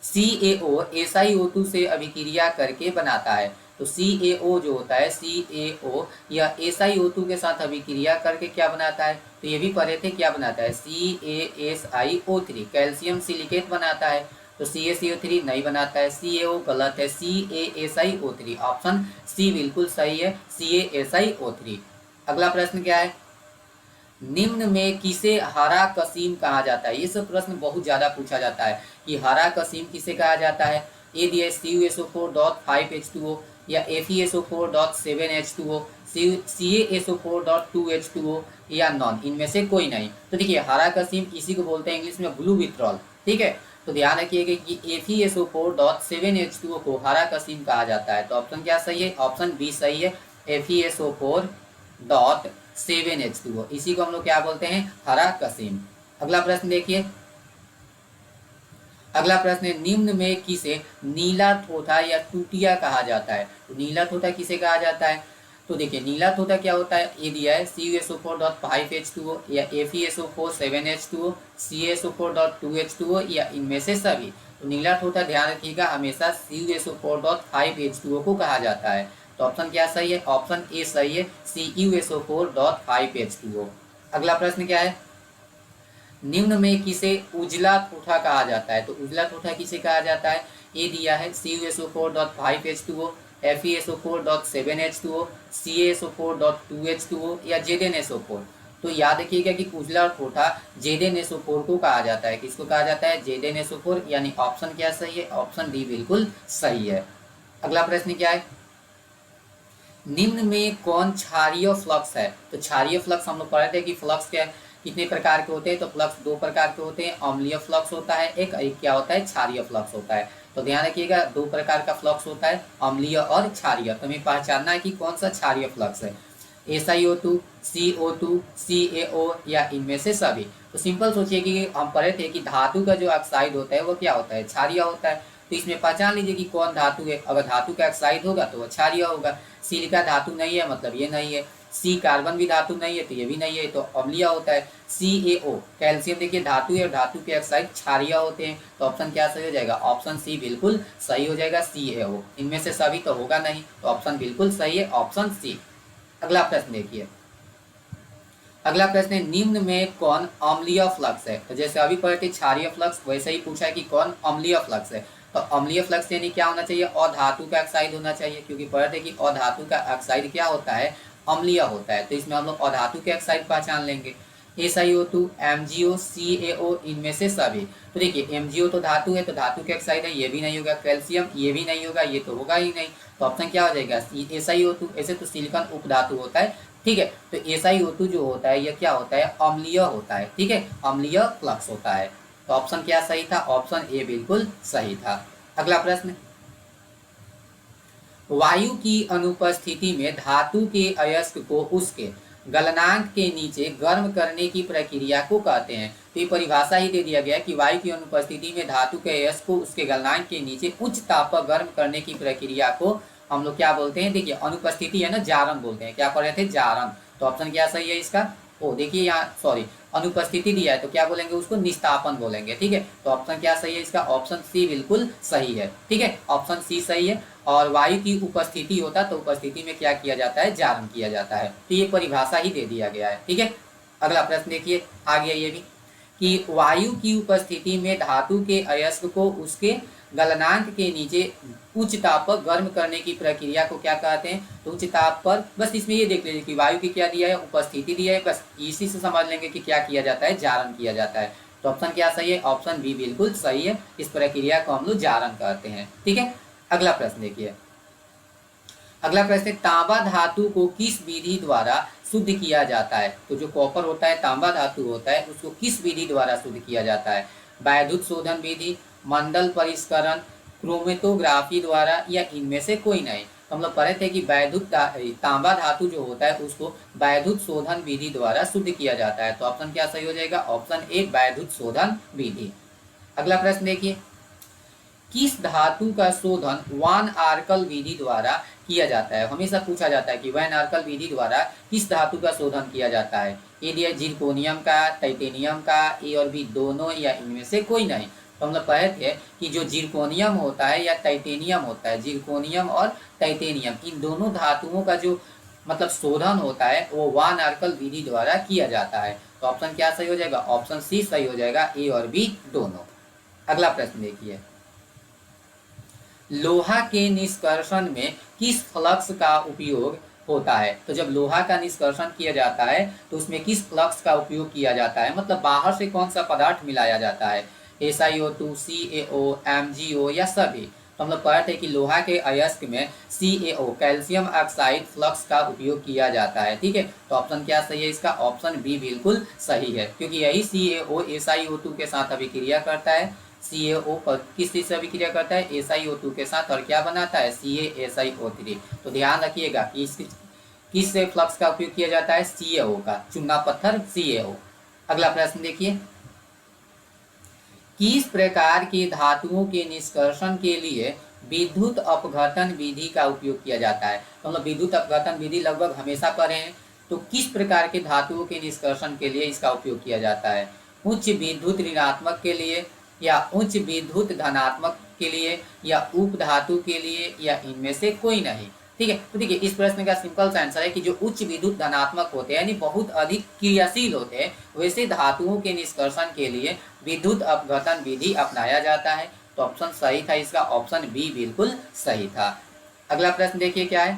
CaO SiO2 से अभिक्रिया करके बनाता है। तो CaO जो होता है, CaO या SiO2 के साथ अभिक्रिया करके क्या बनाता है, तो ये भी पढ़े थे क्या बनाता है, CaSiO3 कैल्शियम सिलिकेट बनाता है। तो CaCO3 नहीं बनाता है, CaO गलत है, CaSiO3 ऑप्शन सी बिल्कुल सही है, CaSiO3। अगला प्रश्न क्या है, निम्न में किसे हरा कसीम कहा जाता है। ये सब प्रश्न बहुत ज़्यादा पूछा जाता है कि हरा कसीम किसे कहा जाता है। ए दिया है CuSO4.5H2O या FeSO4.7H2O, CaSO4.2H2O या नॉन, इनमें से कोई नहीं। तो देखिए हरा कसीम इसी को बोलते हैं इंग्लिश में ब्लू विथ्रॉल, ठीक है। तो ध्यान रखिएगा कि FeSO4.7H2O को हरा कसीम कहा जाता है। तो ऑप्शन क्या सही है, ऑप्शन बी सही है, FeSO4.7H2O, इसी को हम लोग क्या बोलते हैं, हरा कसीम। अगला प्रश्न देखिए, अगला प्रश्न है निम्न में किसे नीला थोथा या टूटिया कहा जाता है। तो नीला थोथा किसे कहा जाता है, तो देखिए नीला थोथा क्या होता है, ये दिया है CuSO4.5H2O या FeSO4.7H2O, CaSO4.2H2O या इनमें से सभी। तो नीला थोथा ध्यान रखिएगा हमेशा CuSO4.5H2O को कहा जाता है। तो ऑप्शन क्या सही है, ऑप्शन ए सही है, CuSO4.5H2O। अगला प्रश्न क्या है, निम्न में किसे उजला थोथा कहा जाता है। तो उजला थोथा किसे कहा जाता है, ये दिया है CuSO4.5H2O, FeSO4.7H2O, CaSO4.2H2O या ZnSO4। तो याद रखिएगा कि उजला थोथा ZnSO4 को कहा जाता है, किसको कहा जाता है, ZnSO4, यानी ऑप्शन क्या सही है, ऑप्शन डी बिल्कुल सही है। अगला प्रश्न क्या है, निम्न में कौन क्षारीय फ्लक्स है। तो क्षारीय फ्लक्स हम लोग पढ़े थे कि फ्लक्स क्या कितने प्रकार के होते हैं। तो फ्लक्स दो प्रकार के होते हैं, अम्लीय फ्लक्स होता है एक क्या होता है, क्षारीय फ्लक्स होता है। तो ध्यान रखिएगा दो प्रकार का फ्लक्स होता है, अम्लीय और क्षारीय। तो हमें पहचानना है कि कौन सा क्षारीय फ्लक्स है, SiO2, CO2, CaO या इनमें से सभी। तो सिंपल सोचिए कि हम पढ़े थे कि धातु का जो ऑक्साइड होता है वो क्या होता है, क्षारीय होता है। तो इसमें पहचान लीजिए कि कौन धातु है, अगर धातु का ऑक्साइड होगा तो वो क्षारीय होगा। सिलिका धातु नहीं है मतलब ये नहीं है, सी कार्बन भी धातु नहीं है तो ये भी नहीं है, तो अम्लीय होता है। CaO कैल्शियम देखिए धातु है और धातु के ऑक्साइड क्षारीय होते हैं। तो ऑप्शन क्या सही हो जाएगा, ऑप्शन सी बिल्कुल सही हो जाएगा, CaO। इनमें से सभी तो होगा नहीं, तो ऑप्शन बिल्कुल सही है, ऑप्शन सी। अगला प्रश्न देखिए, अगला प्रश्न है निम्न में कौन अम्लीय फ्लक्स है। तो जैसे अभी पढ़े थे क्षारीय फ्लक्स, वैसे ही पूछा है कि कौन अम्लीय फ्लक्स है। तो अम्लीय फ्लक्स यानी क्या होना चाहिए, अधातु का ऑक्साइड होना चाहिए, क्योंकि पढ़े थे कि अधातु का ऑक्साइड क्या होता है, अम्लीय होता है। तो इसमें हम लोग अधातु के ऑक्साइड पहचान लेंगे, SiO2, MgO, CaO इनमें से सभी। तो देखिए MgO तो धातु है, तो धातु के ऑक्साइड है, ये भी नहीं होगा। कैल्शियम ये भी नहीं होगा, ये तो होगा ही नहीं। तो ऑप्शन क्या हो जाएगा, SiO2। ऐसे तो सिलिकॉन उपधातु होता है, ठीक है। तो SiO2 जो होता है यह क्या होता है, अम्लीय होता है, ठीक है, अम्लीय फ्लक्स होता है। तो ऑप्शन क्या सही था, ऑप्शन ए बिल्कुल सही था। अगला प्रश्न, वायु की अनुपस्थिति में धातु के अयस्क को उसके, गलनांक के नीचे गर्म करने की प्रक्रिया को कहते हैं। तो ये परिभाषा ही दे दिया गया है कि वायु की अनुपस्थिति में धातु के अयस्क को उसके गलनांक के नीचे उच्च ताप पर गर्म करने की प्रक्रिया को हम लोग क्या बोलते हैं? देखिए अनुपस्थिति है ना, जारण बोलते हैं। क्या पढ़ रहे थे? जारण। तो ऑप्शन क्या सही है इसका? ओ देखिए यहाँ सॉरी अनुपस्थिति दिया है तो क्या बोलेंगे उसको? निस्तापन बोलेंगे। ठीक है, तो ऑप्शन क्या सही है इसका? ऑप्शन सी बिल्कुल सही है। ठीक है, ऑप्शन सी सही है। और वायु की उपस्थिति होता तो उपस्थिति में क्या किया जाता है? जारण किया जाता है। तो ये परिभाषा ही दे दिया गया है। ठीक है, अगला प्रश्न देखिए, आ गया ये भी कि वायु की उपस्थिति में धातु के अयस्क को उसके गलनांक के नीचे उच्च ताप पर गर्म करने की प्रक्रिया को क्या कहते हैं? तो उच्च ताप पर, बस इसमें ये देख लीजिए कि वायु की क्या दिया है? उपस्थिति दिया है, बस इसी से समझ लेंगे कि क्या किया जाता है? जारण किया जाता है। तो ऑप्शन क्या सही है? ऑप्शन बी बिल्कुल सही है। इस प्रक्रिया को हम लोग जारण कहते हैं। ठीक है, अगला प्रश्न देखिए, अगला प्रश्न, तांबा धातु को किस विधि द्वारा शुद्ध किया जाता है? तो जो कॉपर होता है, तांबा धातु होता है, उसको किस विधि द्वारा शुद्ध किया जाता है? वैद्युत शोधन विधि, मंडल परिष्करण, क्रोमेटोग्राफी द्वारा, या इनमें से कोई नहीं? तो हम लोग पढ़े थे कि वैद्युत तांबा धातु जो होता है उसको वैद्युत शोधन विधि द्वारा शुद्ध किया जाता है। तो ऑप्शन क्या सही हो जाएगा? ऑप्शन ए वैद्युत शोधन विधि। अगला प्रश्न देखिए, किस धातु का शोधन वान आर्कल विधि द्वारा किया जाता है? हमेशा पूछा जाता है कि वैन आर्कल विधि द्वारा किस धातु का शोधन किया जाता है? ए दिया जिरकोनियम का, टाइटेनियम का, ए और बी दोनों, या इनमें से कोई नहीं? तो हम लोग कहे थे कि जो जिरकोनियम होता है या टाइटेनियम होता है, जिरकोनियम और टाइटेनियम, इन दोनों धातुओं का जो मतलब शोधन होता है वो वान आर्कल विधि द्वारा किया जाता है। तो ऑप्शन क्या सही हो जाएगा? ऑप्शन सी सही हो जाएगा, ए और बी दोनों। अगला प्रश्न देखिए, लोहा के निष्कर्षण में किस फ्लक्स का उपयोग होता है? तो जब लोहा का निष्कर्षण किया जाता है तो उसमें किस फ्लक्स का उपयोग किया जाता है? मतलब बाहर से कौन सा पदार्थ मिलाया जाता है? SiO2, CaO, MgO या सभी? तो हम लोग पढ़े थे कि लोहा के अयस्क में CaO कैल्शियम ऑक्साइड फ्लक्स का उपयोग किया जाता है। ठीक है, तो ऑप्शन क्या सही है इसका? ऑप्शन बी बिल्कुल सही है, क्योंकि यही CaO SiO2 के साथ अभिक्रिया करता है। CaO किस चीज से अभिक्रिया करता है? SiO2 के साथ, और क्या बनाता है? CaSiO3। तो ध्यान रखिएगा कि किस से फ्लक्स का उपयोग किया जाता है? CaO का, चूना पत्थर CaO। अगला प्रश्न देखिए, किस प्रकार की धातुओं के निष्कर्षण के लिए विद्युत अपघटन विधि का उपयोग किया जाता है? तो हम लोग विद्युत अपघटन विधि लगभग हमेशा पढ़े हैं। तो किस प्रकार के धातुओं के निष्कर्षण के लिए इसका उपयोग किया जाता है? उच्च विद्युत ऋणात्मक के लिए, या उच्च विद्युत धनात्मक के लिए, या उप धातु के लिए, या इनमें से कोई नहीं? ठीक है, तो देखिए इस प्रश्न का सिंपल सा आंसर है कि जो उच्च विद्युत धनात्मक होते हैं यानी बहुत अधिक क्रियाशील होते हैं, वैसे धातुओं के निष्कर्षण के लिए विद्युत अपघटन विधि अपनाया जाता है। तो ऑप्शन सही था इसका, ऑप्शन बी बिल्कुल सही था। अगला प्रश्न देखिए क्या है,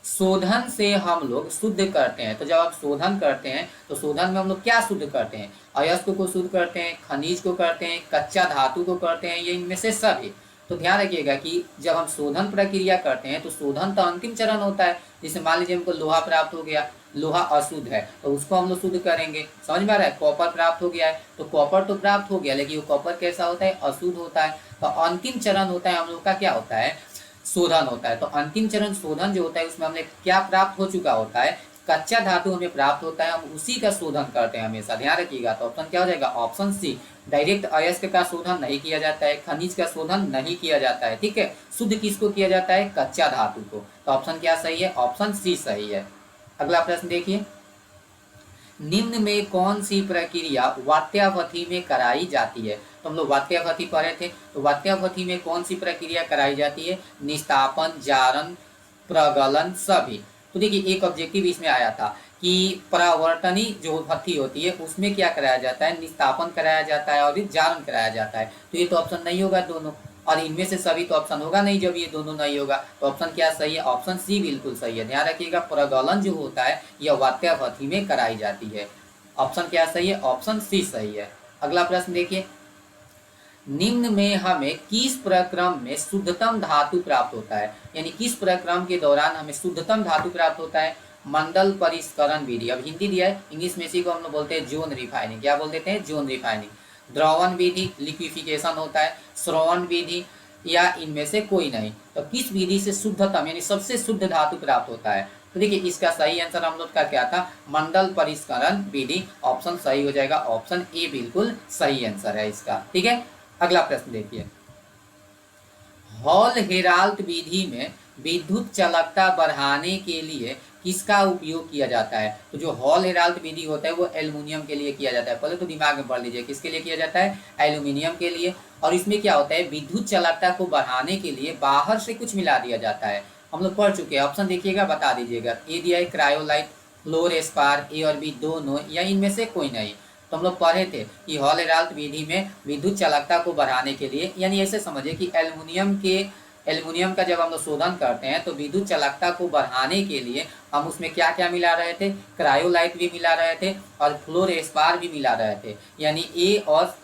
शोधन से हम लोग शुद्ध करते हैं। तो जब आप शोधन करते हैं तो शोधन में हम लोग क्या शुद्ध करते हैं? अयस्क को शुद्ध करते हैं, खनिज को करते हैं, कच्चा धातु को करते हैं, ये इनमें से सभी? तो ध्यान रखिएगा कि जब हम शोधन प्रक्रिया करते हैं तो शोधन तो अंतिम चरण होता है। जैसे मान लीजिए हमको लोहा प्राप्त हो गया, लोहा अशुद्ध है तो उसको हम लोग शुद्ध करेंगे, समझ में आ रहा है? कॉपर प्राप्त हो गया है तो कॉपर तो प्राप्त हो गया, लेकिन वो कॉपर कैसा होता है? अशुद्ध होता है। तो अंतिम चरण होता है हम लोग का क्या होता है? शोधन होता है। तो अंतिम चरण शोधन जो होता है उसमें हमने क्या प्राप्त हो चुका होता है? कच्चा धातु हमें प्राप्त होता है, हम उसी का शोधन करते हैं हमेशा, ध्यान रखिएगा। तो ऑप्शन क्या हो जाएगा? Option C. डायरेक्ट अयस्क का शोधन नहीं किया जाता है, खनिज का शोधन नहीं किया जाता है। ठीक है, शुद्ध किसको किया जाता है? कच्चा धातु को। तो ऑप्शन क्या सही है? ऑप्शन सी सही है। अगला प्रश्न देखिए, निम्न में कौन सी प्रक्रिया वात्यावधि में कराई जाती है? तो हम लोग वात्यावधि पढ़े थे, तो वात्यावधि में कौन सी प्रक्रिया कराई जाती है? निस्तापन, जारण, प्रगलन, सभी? तो देखिए एक ऑब्जेक्टिव इसमें आया था कि परावर्तनी जो भट्ठी होती है उसमें क्या कराया जाता है? निस्तापन कराया जाता है और जारण कराया जाता है। तो ये तो ऑप्शन नहीं होगा दोनों, और इनमें से सभी तो ऑप्शन होगा नहीं जब ये दोनों नहीं होगा। तो ऑप्शन क्या सही है? ऑप्शन सी बिल्कुल सही है। ध्यान रखिएगा प्रगलन जो होता है यह वात्यावधि में कराई जाती है। ऑप्शन क्या सही है? ऑप्शन सी सही है। अगला प्रश्न देखिए, निम्न में हमें किस प्रक्रम में शुद्धतम धातु प्राप्त होता है? यानी किस प्रक्रम के दौरान हमें शुद्धतम धातु प्राप्त होता है? मंडल परिष्करण विधि, अब हिंदी दिया है, इंग्लिश में इसी को हम लोग बोलते हैं जोन रिफाइनिंग। क्या बोल देते हैं? Zone refining. द्रवण विधि, लिक्विफिकेशन होता है, श्रवण विधि, या इनमें से कोई नहीं? तो किस विधि से शुद्धतम यानी सबसे शुद्ध धातु प्राप्त होता है? तो देखिए इसका सही आंसर हम लोग का क्या था, मंडल परिष्करण विधि। ऑप्शन सही हो जाएगा, ऑप्शन ए बिल्कुल सही आंसर है इसका। ठीक है, अगला प्रश्न देखिए, हॉल हेराल्ट विधि में विद्युत चालकता बढ़ाने के लिए किसका उपयोग किया जाता है। तो जो हॉल हेराल्ट विधि होता है वो एल्युमिनियम के लिए किया जाता है। पहले तो दिमाग में पढ़ लीजिए किसके लिए किया जाता है, एल्युमिनियम के लिए। और इसमें क्या होता है, विद्युत चालकता को बढ़ाने के लिए बाहर से कुछ मिला दिया जाता है। हम लोग पढ़ चुके हैं, ऑप्शन देखिएगा बता दीजिएगा। ए दिया है क्रायोलाइट, फ्लोर एस्पार, ए और बी दोनों, या इनमें से कोई नहीं। तो हम लोग पढ़े थे कि हॉल हेराल्ट विधि में विद्युत चालकता को बढ़ाने के लिए, यानी ऐसे समझिए कि एल्युमिनियम का जब हम लोग शोधन करते हैं तो विद्युत चालकता को बढ़ाने के लिए हम उसमें क्या क्या मिला रहे थे, क्रायोलाइट भी मिला रहे थे और फ्लोर एस्पार भी मिला रहे थे। यानी ए और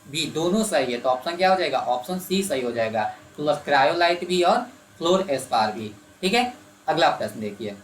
बी दोनों सही है, तो ऑप्शन क्या हो जाएगा, ऑप्शन सी सही हो जाएगा, प्लस क्रायोलाइट भी और फ्लोर एस्पार भी। ठीक है, अगला प्रश्न देखिए,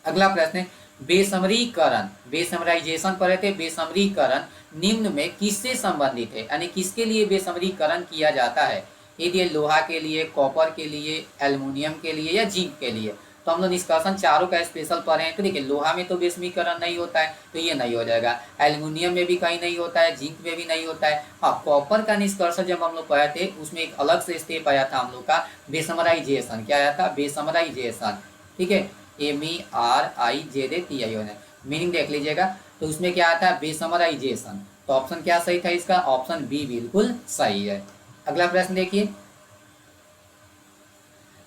अगला प्रश्न है बेसमरीकरण, बेसमराइजेशन पढ़े थे। बेसमरीकरण निम्न में किससे संबंधित है, यानी किसके लिए बेसमरीकरण किया जाता है। यदि लोहा के लिए, कॉपर के लिए, एल्युमिनियम के लिए या जिंक के लिए। तो हम लोग निष्कर्षण चारों का स्पेशल पढ़े हैं। तो देखिए लोहा में तो बेसमरीकरण नहीं होता है, तो ये नहीं हो जाएगा। एल्युमिनियम में भी कहीं नहीं होता है, जिंक में भी नहीं होता है। हाँ, कॉपर का निष्कर्षण जब हम लोग पढ़े थे उसमें एक अलग से स्टेप आया था हम लोग का, बेसमराइजेशन। क्या आया था, बेसमराइजेशन। ठीक है, MERIZATION, मीनिंग देख लीजिएगा। तो उसमें क्या आता है, बेसमराइजेशन। तो ऑप्शन क्या सही था इसका, ऑप्शन बी बिल्कुल सही है। अगला प्रश्न देखिए,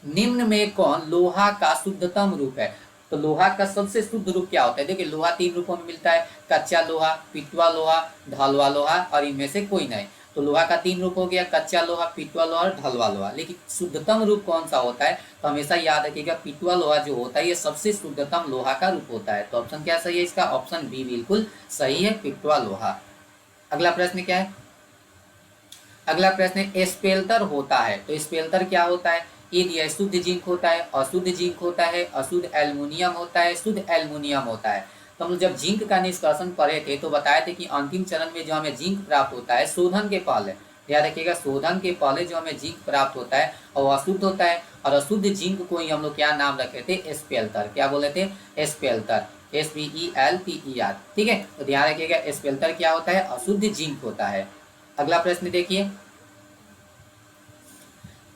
निम्न में कौन लोहा का शुद्धतम रूप है। तो लोहा का सबसे शुद्ध रूप क्या होता है। देखिए लोहा 3 रूपों में मिलता है, कच्चा लोहा, पिटवा लोहा, ढलवा लोहा, और इनमें से कोई नहीं। तो लोहा का 3 रूप हो गया, कच्चा लोहा, पिटवा लोहा और ढलवा लोहा। लेकिन शुद्धतम रूप कौन सा होता है, तो हमेशा याद रखिएगा पिटवा लोहा जो होता है ये सबसे शुद्धतम लोहा का रूप होता है। तो ऑप्शन क्या सही है इसका, ऑप्शन बी बिल्कुल सही है, पिटवा लोहा। अगला प्रश्न क्या है, अगला प्रश्न स्पेल्टर होता है। तो स्पेल्टर क्या होता है, ये दिया है शुद्ध जिंक होता है, अशुद्ध जिंक होता है, अशुद्ध एल्युमिनियम होता है, शुद्ध एल्युमिनियम होता है। तो हम जब जिंक का निष्कर्षण पढ़े थे तो बताए थे कि अंतिम चरण में जो हमें जिंक प्राप्त होता है शोधन के पहले, याद रखिएगा शोधन के पहले जो हमें जिंक प्राप्त होता है और अशुद्ध होता है। और अशुद्ध जिंक को ही हम लोग क्या नाम रखे थे, स्पेल्टर। क्या बोले थे, स्पेल्टर, SPELTER। ठीक है, तो ध्यान रखिएगा स्पेल्टर क्या होता है, अशुद्ध जिंक होता है। अगला प्रश्न देखिए,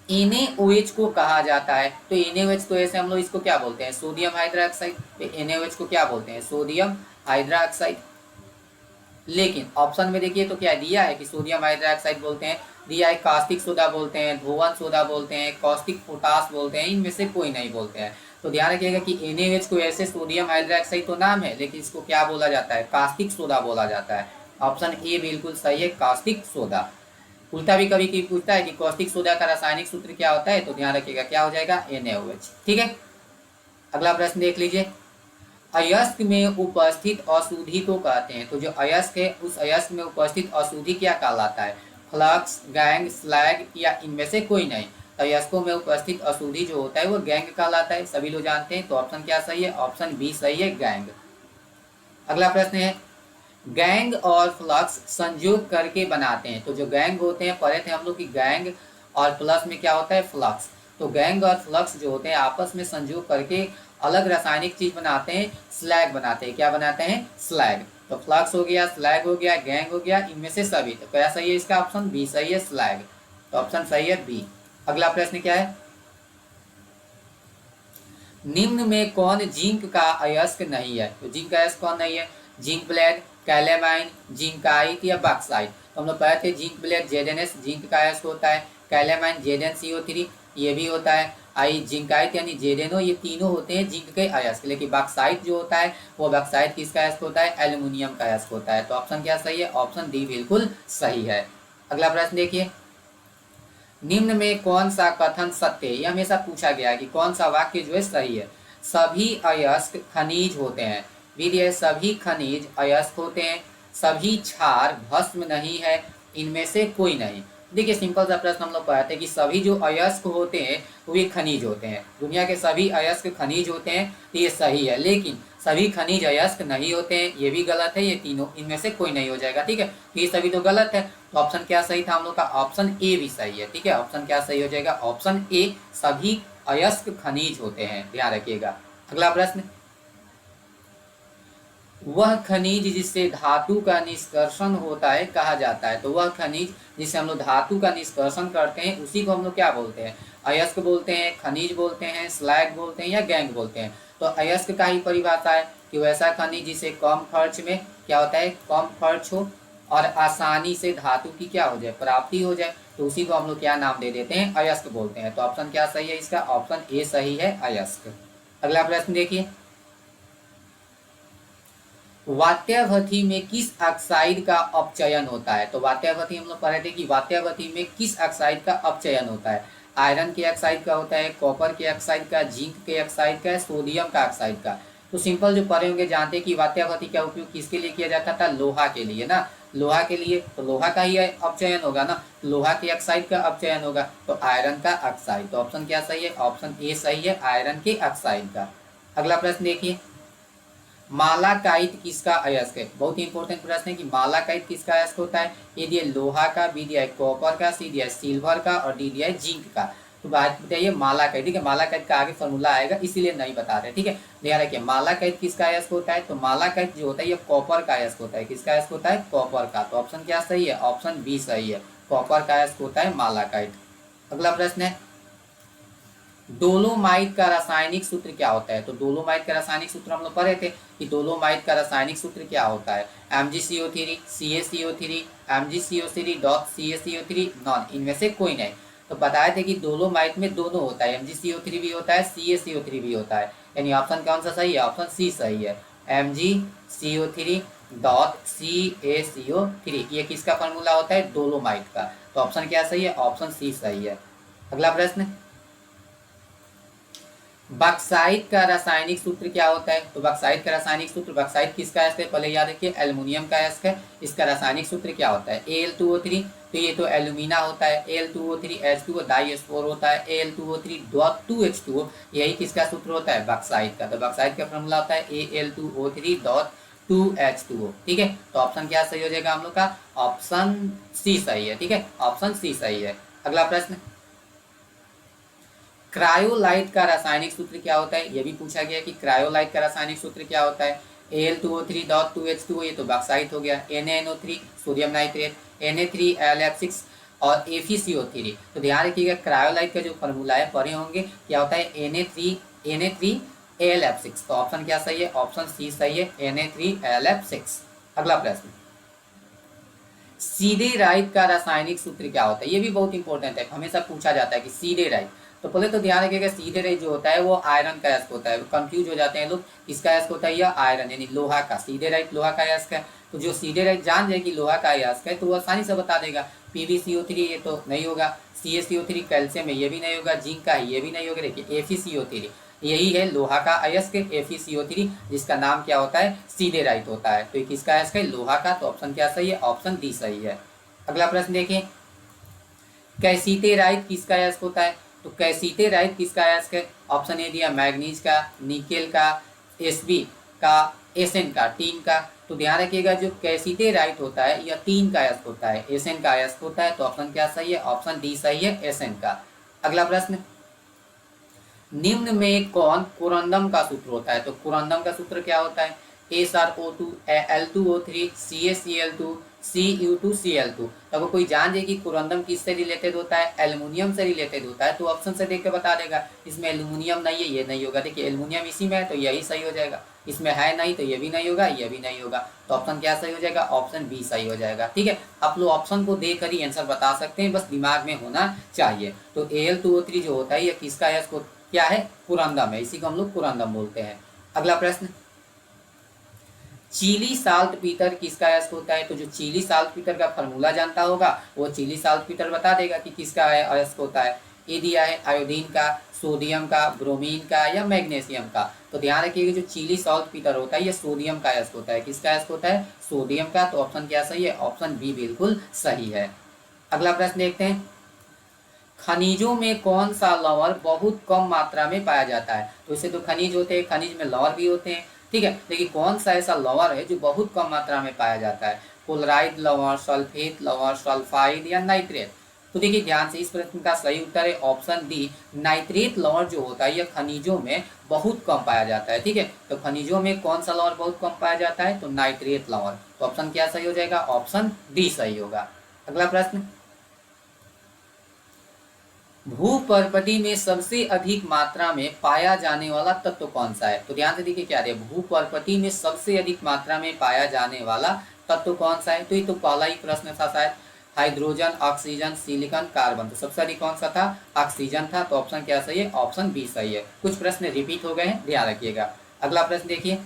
NaOH को कहा जाता है। तो NaOH को ऐसे हम लोग इसको क्या बोलते हैं, सोडियम हाइड्रोक्साइड। तो NaOH को क्या बोलते हैं, सोडियम हाइड्रोक्साइड। लेकिन ऑप्शन में देखिए तो क्या दिया है कि सोडियम हाइड्रोक्साइड बोलते हैं, दिया है कास्टिक सोडा बोलते हैं, धोवन सोडा बोलते हैं, कास्टिक पोटास बोलते हैं, इनमें से कोई नहीं बोलते हैं। तो ध्यान रखिएगा कि NaOH को ऐसे सोडियम हाइड्रोक्साइड तो नाम है, लेकिन इसको क्या बोला जाता है, कास्टिक सोडा बोला जाता है। ऑप्शन ए बिल्कुल सही है, कास्टिक सोडा। उल्टा भी कभी पूछता है कि कॉस्टिक सोडा का रासायनिक सूत्र क्या होता है, तो ध्यान रखिएगा क्या हो जाएगा, NaOH। ठीक है, अगला प्रश्न देख लीजिए, अयस्क में उपस्थित अशुद्धि को कहते हैं। तो जो अयस्क है उस अयस्क में उपस्थित अशुद्धि क्या कहलाता है, फ्लक्स, गैंग, स्लैग, या इनमें से कोई नहीं। तो अयस्कों में उपस्थित अशुद्धि जो होता है वो गैंग कहलाता है, सभी लोग जानते हैं। तो ऑप्शन क्या सही है, ऑप्शन बी सही है, गैंग। अगला प्रश्न है, गैंग और फ्लक्स संयोग करके बनाते हैं। तो जो गैंग होते हैं, पढ़े थे हम लोग कि गैंग और प्लस में क्या होता है, फ्लक्स। तो गैंग और फ्लक्स जो होते हैं आपस में संयोग करके अलग रासायनिक चीज बनाते हैं, स्लैग बनाते हैं। क्या बनाते हैं, स्लैग। तो फ्लक्स हो गया, स्लैग हो गया, गैंग हो गया, इनमें से सभी। तो क्या सही है इसका, ऑप्शन बी सही है, स्लैग। तो ऑप्शन सही है बी। अगला प्रश्न क्या है, निम्न में कौन जिंक का अयस्क नहीं है। तो जिंक का अयस्क कौन नहीं है, जिंक ब्लेड, कैलेमाइन, जिंकाइट या बॉक्साइट। तो हम लोग पढ़े थे जिंक ब्लेड ZnS जिंक का अयस्क होता है, कैलेमाइन ZnCO3 ये भी होता है, आई जिंकाइट यानी ZnO, ये तीनों होते हैं जिंक के अयस्क। लेकिन बॉक्साइट जो होता है वो बॉक्साइट किसका अयस्क होता है, एल्यूमिनियम का अयस्क होता है। तो ऑप्शन क्या सही है, ऑप्शन डी बिल्कुल सही है। अगला प्रश्न देखिए, निम्न में कौन सा कथन सत्य है। यह हमेशा पूछा गया है कि कौन सा वाक्य जो है सही है। सभी अयस्क खनिज होते हैं, विधि सभी खनिज अयस्क होते हैं, सभी क्षार भस्म नहीं है, इनमें से कोई नहीं। देखिए सिंपल सा प्रश्न हम लोग पढ़ते हैं कि सभी जो अयस्क होते हैं वो ये खनिज होते हैं, दुनिया के सभी अयस्क खनिज होते हैं, तो ये सही है। लेकिन सभी खनिज अयस्क नहीं होते हैं, ये भी गलत है। ये तीनों इनमें से कोई नहीं हो जाएगा। ठीक है, ये सभी तो गलत है। तो ऑप्शन क्या सही था हम लोग का, ऑप्शन ए भी सही है। ठीक है, ऑप्शन क्या सही हो जाएगा, ऑप्शन ए, सभी अयस्क खनिज होते हैं, ध्यान रखिएगा। अगला प्रश्न, वह खनिज जिससे धातु का निष्कर्षण होता है कहा जाता है। तो वह खनिज जिससे हम लोग धातु का निष्कर्षण करते हैं उसी को हम लोग क्या बोलते हैं, अयस्क बोलते हैं, खनिज बोलते हैं, स्लैग बोलते हैं या गैंग बोलते हैं। तो अयस्क का ही परिभाषा है कि वैसा खनिज जिसे कम खर्च में क्या होता है, कम खर्च हो और आसानी से धातु की क्या हो जाए, प्राप्ति हो जाए, तो उसी को हम लोग क्या नाम दे देते हैं, अयस्क बोलते हैं। तो ऑप्शन क्या सही है इसका, ऑप्शन ए सही है, अयस्क। अगला प्रश्न देखिए, वात्यावधि में किस ऑक्साइड का अपचयन होता है। तो वात्यावधि हम लोग पढ़ रहे थे कि वात्यावधि में किस ऑक्साइड का अपचयन होता है। आयरन के ऑक्साइड का होता है, कॉपर के ऑक्साइड का, जिंक के ऑक्साइड का, सोडियम का ऑक्साइड का। तो सिंपल जो पढ़े होंगे जानते हैं कि वात्यावधि का उपयोग किसके लिए किया जाता था, लोहा के लिए ना, लोहा के लिए। तो लोहा का ही अपचयन होगा ना, लोहा के ऑक्साइड का अपचयन होगा, तो आयरन का ऑक्साइड। तो ऑप्शन क्या सही है, ऑप्शन ए सही है, आयरन के ऑक्साइड का। अगला प्रश्न देखिए, मालाकाइट किसका अयस्क है। बहुत ही इंपॉर्टेंट प्रश्न है कि मालाकाइट किसका अयस्क होता है। ए दिया लोहा का, बी दिया कॉपर का, सी दिया सिल्वर का और डी दिया जिंक का। तो बात बताइए मालाकाइट, ठीक है, मालाकाइट का आगे फॉर्मूला आएगा इसीलिए नहीं बता रहे, ठीक है। ध्यान रखिए मालाकाइट किसका अयस्क होता है। तो मालाकाइट जो होता है ये कॉपर का अयस्क होता है। किसका अयस्क होता है, कॉपर का। तो ऑप्शन क्या सही है, ऑप्शन बी सही है, कॉपर का अयस्क होता है मालाकाइट। अगला प्रश्न है, डोलोमाइट का रासायनिक सूत्र क्या होता है। तो डोलोमाइट का रासायनिक सूत्र हम लोग पढ़े थे कि डोलोमाइट का रासायनिक सूत्र क्या होता है, MgCO3, CaCO3, MgCO3 dot CaCO3 non, इनमें से कोई नहीं। तो बताए थे कि डोलोमाइट में दोनों होता है, MgCO3 भी होता है, CaCO3 भी होता है, यानी ऑप्शन कौन सा सही है, ऑप्शन सी सही है, MgCO3 डॉट CaCO3। ये किसका फॉर्मूला होता है, डोलोमाइट का। तो ऑप्शन क्या सही है, ऑप्शन सी सही है। अगला प्रश्न, बक्साइट का रासायनिक सूत्र क्या होता है। तो बक्साइट का रासायनिक सूत्र, बक्साइट किसका अयस्क है, पहले याद रखिए एल्युमिनियम का अयस्क है। इसका रासायनिक सूत्र क्या होता है, Al2O3। तो ये तो एल्यूमिना होता है, Al2O3 H2O डाइस्फोर होता है, Al2O3 डॉट 2H2O, यही किसका सूत्र होता है, बक्साइट का। तो बक्साइट का फॉर्मूला होता है Al2O3 डॉट 2H2O, ठीक है। तो ऑप्शन क्या सही हो जाएगा हम लोग का, ऑप्शन सी सही है, ठीक है, ऑप्शन सी सही है। अगला प्रश्न, क्रायोलाइट का रासायनिक सूत्र क्या होता है। यह भी पूछा गया कि क्रायोलाइट का रासायनिक सूत्र क्या होता है। Al2O3 डॉट 2H2O, ये तो बॉक्साइट हो गया, NaNO3 सोडियम नाइट्रेट, Na3Al और FeCO3। तो ध्यान रखिएगा क्रायोलाइट का जो फॉर्मूला है पढ़े होंगे, क्या होता है, Na3Al। तो ऑप्शन क्या सही है, ऑप्शन सी सही है, Na3Al। अगला प्रश्न, सीडेराइट का रासायनिक सूत्र क्या होता है। ये भी बहुत इंपॉर्टेंट है, हमेशा पूछा जाता है कि सीडेराइट। तो पहले तो ध्यान रखिएगा सीडेराइट जो होता है वो आयरन का अयस्क होता है। कंफ्यूज हो जाते हैं लोग, किसका अयस्क होता है, यह आयरन यानी लोहा का। सीडेराइट लोहा का अयस्क है। तो जो सीडेराइट जान जाए कि लोहा का अयस्क है तो वो आसानी से बता देगा। PbCO3 ये तो नहीं होगा, CaCO3 कैल्शियम है ये भी नहीं होगा, जिंक का है ये भी नहीं होगा। देखिए FeCO3 यही है लोहा का अयस्क FeCO3, जिसका नाम क्या होता है, सीडेराइट होता है। तो ये किसका अयस्क है, लोहा का। तो ऑप्शन क्या सही है, ऑप्शन डी सही है। अगला प्रश्न देखें, कैसीटेराइट किसका अयस्क होता है। तो कैसीटेराइट किसका अयस्क है, ऑप्शन ए दिया मैग्नीज का, निकेल का, Sb का, Sn का, टीन का। तो ध्यान रखिएगा जो कैसीटेराइट होता है यह टीन का अयस्क होता है, Sn का अयस्क होता है। तो ऑप्शन क्या सही है, ऑप्शन डी सही है, Sn का। अगला प्रश्न, निम्न में कौन कुरंदम का सूत्र होता है। तो कुरंदम का सूत्र क्या होता है, SrO2 Al2O3 CaCl2 Cu2Cl2। तो अगर कोई जान जाए कि कुरंदम किससे रिलेटेड होता है, एल्युमिनियम से रिलेटेड होता है, तो ऑप्शन से देख के बता देगा इसमें एल्युमिनियम नहीं है, ये नहीं होगा। देखिए एल्युमिनियम इसी में है तो यही सही हो जाएगा, इसमें है नहीं तो ये भी नहीं होगा, ये भी नहीं होगा। तो ऑप्शन क्या सही हो जाएगा, ऑप्शन बी सही हो जाएगा, ठीक है। आप लोग ऑप्शन को देख कर ही आंसर बता सकते हैं, बस दिमाग में होना चाहिए। तो Al2O3 जो होता है ये किसका है, इसको क्या है, कुरंदम है, इसी को हम लोग कुरंदम बोलते हैं। अगला प्रश्न, चिली साल्ट पीटर किसका अयस्क होता है। तो जो चिली साल्ट पीटर का फॉर्मूला जानता होगा वो चिली साल्ट पीटर बता देगा कि किसका अयस्क होता है। ये दिया है आयोडीन का, सोडियम का, ब्रोमीन का या मैग्नीशियम का। तो ध्यान रखिएगा जो चिली साल्ट पीटर होता है ये सोडियम का अयस्क होता है। किसका अयस्क होता है, सोडियम का। तो ऑप्शन क्या सही है, ऑप्शन बी बिल्कुल सही है। अगला प्रश्न देखते हैं, खनिजों में कौन सा लवण बहुत कम मात्रा में पाया जाता है। तो इसे तो खनिज होते हैं, खनिज में लवण भी होते हैं, ठीक है। लेकिन कौन सा ऐसा लवण है जो बहुत कम मात्रा में पाया जाता है, क्लोराइड लवण, सल्फेट लवण, सल्फाइड या नाइट्रेट। तो देखिए ध्यान से, इस प्रश्न का सही उत्तर है ऑप्शन डी, नाइट्रेट लवण जो होता है यह खनिजों में बहुत कम पाया जाता है। ठीक है, तो खनिजों में कौन सा लवण बहुत कम पाया जाता है, तो नाइट्रेट लवण। तो ऑप्शन क्या सही हो जाएगा, ऑप्शन डी सही होगा। अगला प्रश्न, भूपर्पटी में सबसे अधिक मात्रा में पाया जाने वाला तत्व कौन सा है। तो ध्यान से देखिए क्या है, भूपर्पटी में सबसे अधिक मात्रा में पाया जाने वाला तत्व कौन सा है। तो ये तो पहला ही प्रश्न था शायद, हाइड्रोजन, ऑक्सीजन, सिलिकॉन, कार्बन। तो सबसे अधिक कौन सा था, ऑक्सीजन था। तो ऑप्शन क्या सही है, ऑप्शन बी सही है। कुछ प्रश्न रिपीट हो गए हैं, ध्यान रखिएगा। अगला प्रश्न देखिए,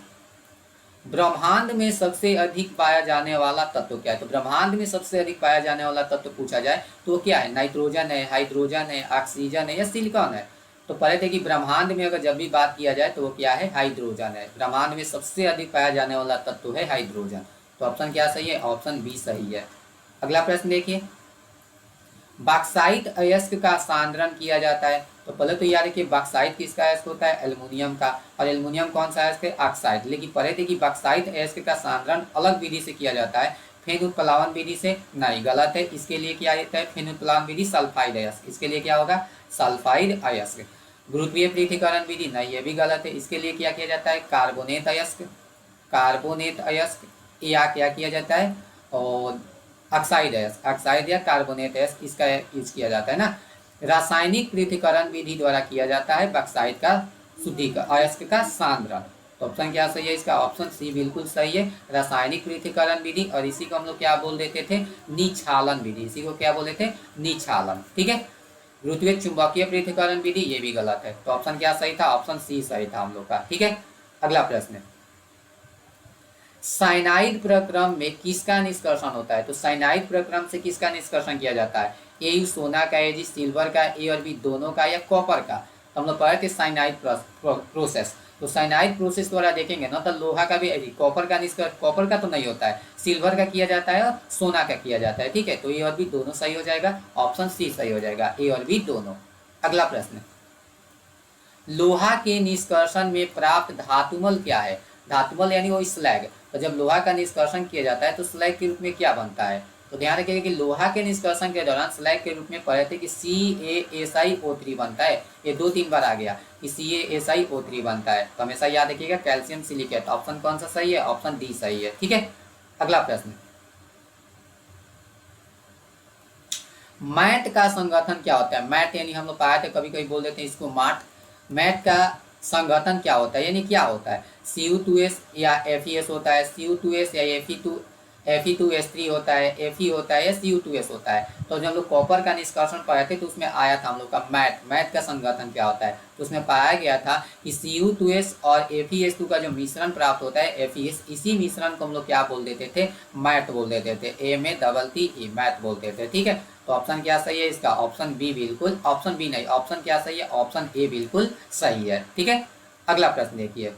ब्रह्मांड में सबसे अधिक पाया जाने वाला तत्व क्या है। तो ब्रह्मांड में सबसे अधिक पाया जाने वाला तत्व पूछा जाए तो वो क्या है, नाइट्रोजन है, हाइड्रोजन है, ऑक्सीजन है या सिलिकॉन है। तो पहले थे कि ब्रह्मांड में अगर जब भी बात किया जाए तो वो क्या है, हाइड्रोजन है। ब्रह्मांड में सबसे अधिक पाया जाने वाला तत्व है हाइड्रोजन। तो ऑप्शन क्या सही है, ऑप्शन बी सही है। अगला प्रश्न देखिए, बॉक्साइट अयस्क का सांद्रण किया जाता है। तो पहले तो याद रखिए बॉक्साइट किसका अयस्क होता है, एल्युमिनियम का। और एल्युमिनियम कौन सा अयस्क है, ऑक्साइड। लेकिन पहले थे कि बॉक्साइट अयस्क का सांद्रण अलग विधि से किया जाता है, फेनुत्प्लावन विधि से। नहीं, गलत है। इसके लिए क्या होता है, फेनुत्प्लावन विधि सल्फाइड अयस्क। इसके लिए क्या होगा, सल्फाइड अयस्क। गुरुत्वीय पृथक्करण विधि, नहीं ये भी गलत है। इसके लिए क्या किया जाता है, कार्बोनेट अयस्क। कार्बोनेट अयस्क या क्या किया जाता है, और ऑक्साइड अयस्क, ऑक्साइड या कार्बोनेट अयस्क, इसका यूज किया जाता है ना। रासायनिक पृथक्करण विधि द्वारा किया जाता है बॉक्साइट का शुद्धिकरण, अयस्क का सांद्रण। तो ऑप्शन क्या सही है इसका, ऑप्शन सी बिल्कुल सही है, रासायनिक पृथक्करण विधि। और इसी को हम लोग क्या बोल देते थे, निक्षालन विधि। इसी को क्या बोले थे, निक्षालन। ठीक है, गुरुत्वीय चुंबकीय पृथक्करण विधि, ये भी गलत है। तो ऑप्शन क्या सही था, ऑप्शन सी सही था हम लोग का। ठीक है, अगला प्रश्न, साइनाइड प्रक्रम में किसका निष्कर्षण होता है। तो साइनाइड प्रक्रम से किसका निष्कर्षण किया जाता है, ए सोना का, ए जी सिल्वर का, ए और बी दोनों का, या कॉपर का। तो हम लोग पढ़े थे साइनाइड प्रोसेस। तो साइनाइड प्रोसेस द्वारा देखेंगे ना, तो लोहा का भी, कॉपर का निष्कर्ष, कॉपर का तो नहीं होता है, सिल्वर का किया जाता है और सोना का किया जाता है। ठीक है, तो ए और बी दोनों सही हो जाएगा, ऑप्शन सी सही हो जाएगा, ए और बी दोनों। अगला प्रश्न, लोहा के निष्कर्षण में प्राप्त धातुमल क्या है। धातुमल यानी वो स्लैग। तो जब लोहा का निष्कर्षण किया जाता है तो स्लैग के रूप में क्या बनता है। तो ध्यान रखिएगा कि लोहा के निष्कर्षण के दौरान स्लैग के रूप में पढ़े थे कि CaSiO3 बनता है। ये 2-3 बार आ गया कि CaSiO3 बनता है। तो हमेशा याद रखिएगा कैल्शियम सिलिकेट। ऑप्शन कौन सा सही है, ऑप्शन डी सही है। ठीक है, अगला प्रश्न, मैट का संगठन क्या होता है। मैट यानी हम लोग पाए थे, कभी कभी बोल देते हैं इसको माट। मैट का संगठन क्या होता है, यानी क्या होता है, Cu2S या FeS होता है, Cu2S या Fe2S3 होता है, Fe होता है या Cu2S होता है। तो जब हम लोग कॉपर का निष्कर्षण पढ़े थे तो उसमें आया था हम लोग का मैट। मैट का संगठन क्या होता है, तो उसमें पाया गया था कि Cu2S और FeS2 का जो मिश्रण प्राप्त होता है FeS, इसी मिश्रण को हम लोग क्या बोल देते थे, मैट बोल देते थे, MATTE, मैट बोलते थे। ठीक है, तो ऑप्शन क्या सही है इसका, ऑप्शन बी बिल्कुल, ऑप्शन बी नहीं, ऑप्शन क्या सही है, ऑप्शन ए बिल्कुल सही है। ठीक है, अगला प्रश्न देखिए,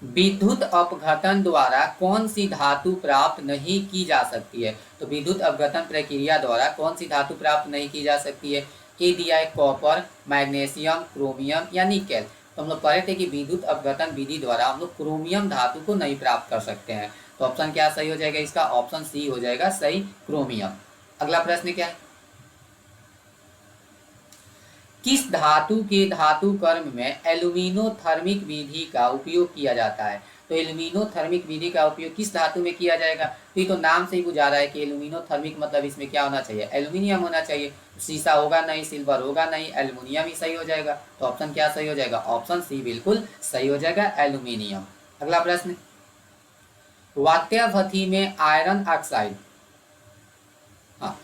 विद्युत अपघटन द्वारा कौन सी धातु प्राप्त नहीं की जा सकती है। तो विद्युत अपघटन प्रक्रिया द्वारा कौन सी धातु प्राप्त नहीं की जा सकती है। ए दिया है कॉपर, मैग्नीशियम, क्रोमियम या निकेल। तो हम लोग पढ़े थे कि विद्युत अपघटन विधि द्वारा हम लोग क्रोमियम धातु को नहीं प्राप्त कर सकते हैं। तो ऑप्शन क्या सही हो जाएगा इसका, ऑप्शन सी हो जाएगा सही, क्रोमियम। अगला प्रश्न क्या है, किस धातु के धातु कर्म में एल्यूमिनोथर्मिक विधि का उपयोग किया जाता है। तो एल्यूमिनोथर्मिक विधि का उपयोग किस धातु में किया जाएगा। तो ये तो नाम से ही बुझा रहा है कि एल्यूमिनोथर्मिक मतलब इसमें क्या होना चाहिए, एल्यूमिनियम होना चाहिए। शीशा होगा नहीं, सिल्वर होगा नहीं, एल्यूमिनियम ही सही हो जाएगा। तो ऑप्शन क्या सही हो जाएगा, ऑप्शन सी बिल्कुल सही हो जाएगा, एल्यूमिनियम। अगला प्रश्न, वात्यावधि में आयरन ऑक्साइड, हाँ,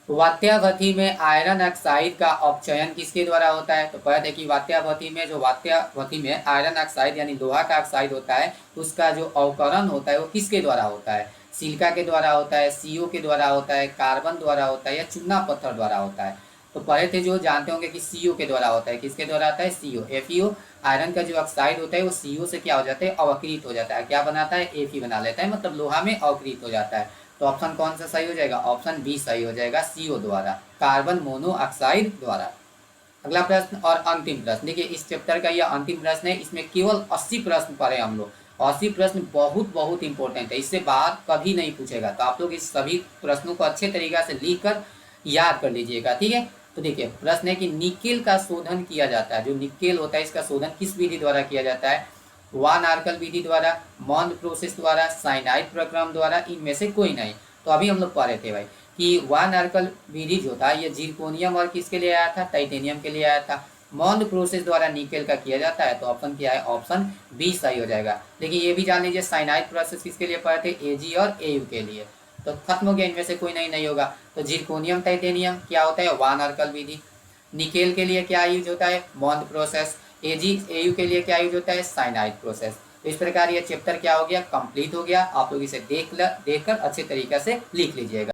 वात्यावधि में आयरन ऑक्साइड का अपचयन किसके द्वारा होता है। तो पता है कि वात्यावधि में, जो वात्यावधि में आयरन ऑक्साइड यानी लोहा का ऑक्साइड होता है, उसका जो अवकरण होता है वो किसके द्वारा होता है, सिलिका के द्वारा होता है, CO के द्वारा होता है, कार्बन द्वारा होता है या चूना पत्थर द्वारा होता है। तो पहले थे जो जानते होंगे कि CO के द्वारा होता है, किसके द्वारा आता है, CO, FeO। आयरन का जो ऑक्साइड होता है वो CO से क्या हो जाता है, अवकृत हो जाता है, क्या बनाता है, Fe बना लेता है, मतलब लोहा में अवकृत हो जाता है। तो ऑप्शन कौन सा सही हो जाएगा, ऑप्शन बी सही हो जाएगा, CO द्वारा, कार्बन मोनोऑक्साइड द्वारा। अगला प्रश्न और अंतिम प्रश्न देखिए, इस चैप्टर का यह अंतिम प्रश्न है। इसमें केवल 80 प्रश्न पढ़े हम लोग, 80 प्रश्न बहुत बहुत इंपॉर्टेंट है, इससे बाहर कभी नहीं पूछेगा। तो आप लोग इस सभी प्रश्नों को अच्छे तरीका से लिख कर याद कर लीजिएगा, ठीक है। तो देखिए प्रश्न है कि निकेल का शोधन किया जाता है, जो निकेल होता है इसका शोधन किस विधि द्वारा किया जाता है? वान आर्कल विधि द्वारा, मॉन्ड प्रोसेस द्वारा, साइनाइड प्रक्रम द्वारा, इनमें से कोई नहीं। तो अभी हम लोग पढ़ रहे थे भाई कि वान आर्कल विधि जो था ये जिरकोनियम और किसके लिए आया था? टाइटेनियम के लिए आया था। मॉन्ड प्रोसेस द्वारा निकेल का किया जाता है, तो ऑप्शन क्या है? ऑप्शन बी सही हो जाएगा। देखिए ये भी जान लीजिए साइनाइड प्रोसेस किसके लिए पढ़े थे? एजी और एयू के लिए। तो खत्म हो गया, इनमें से कोई नहीं होगा। तो जिरकोनियम टाइटेनियम क्या होता है? वान आर्कल विधि। निकेल के लिए क्या यूज होता है? मॉन्ड प्रोसेस। एजी एयू के लिए क्या यूज होता है? Cyanide process. तो इस प्रकार ये चैप्टर क्या हो गया? कंप्लीट हो गया। आप लोग इसे देख कर अच्छे तरीके से लिख लीजिएगा।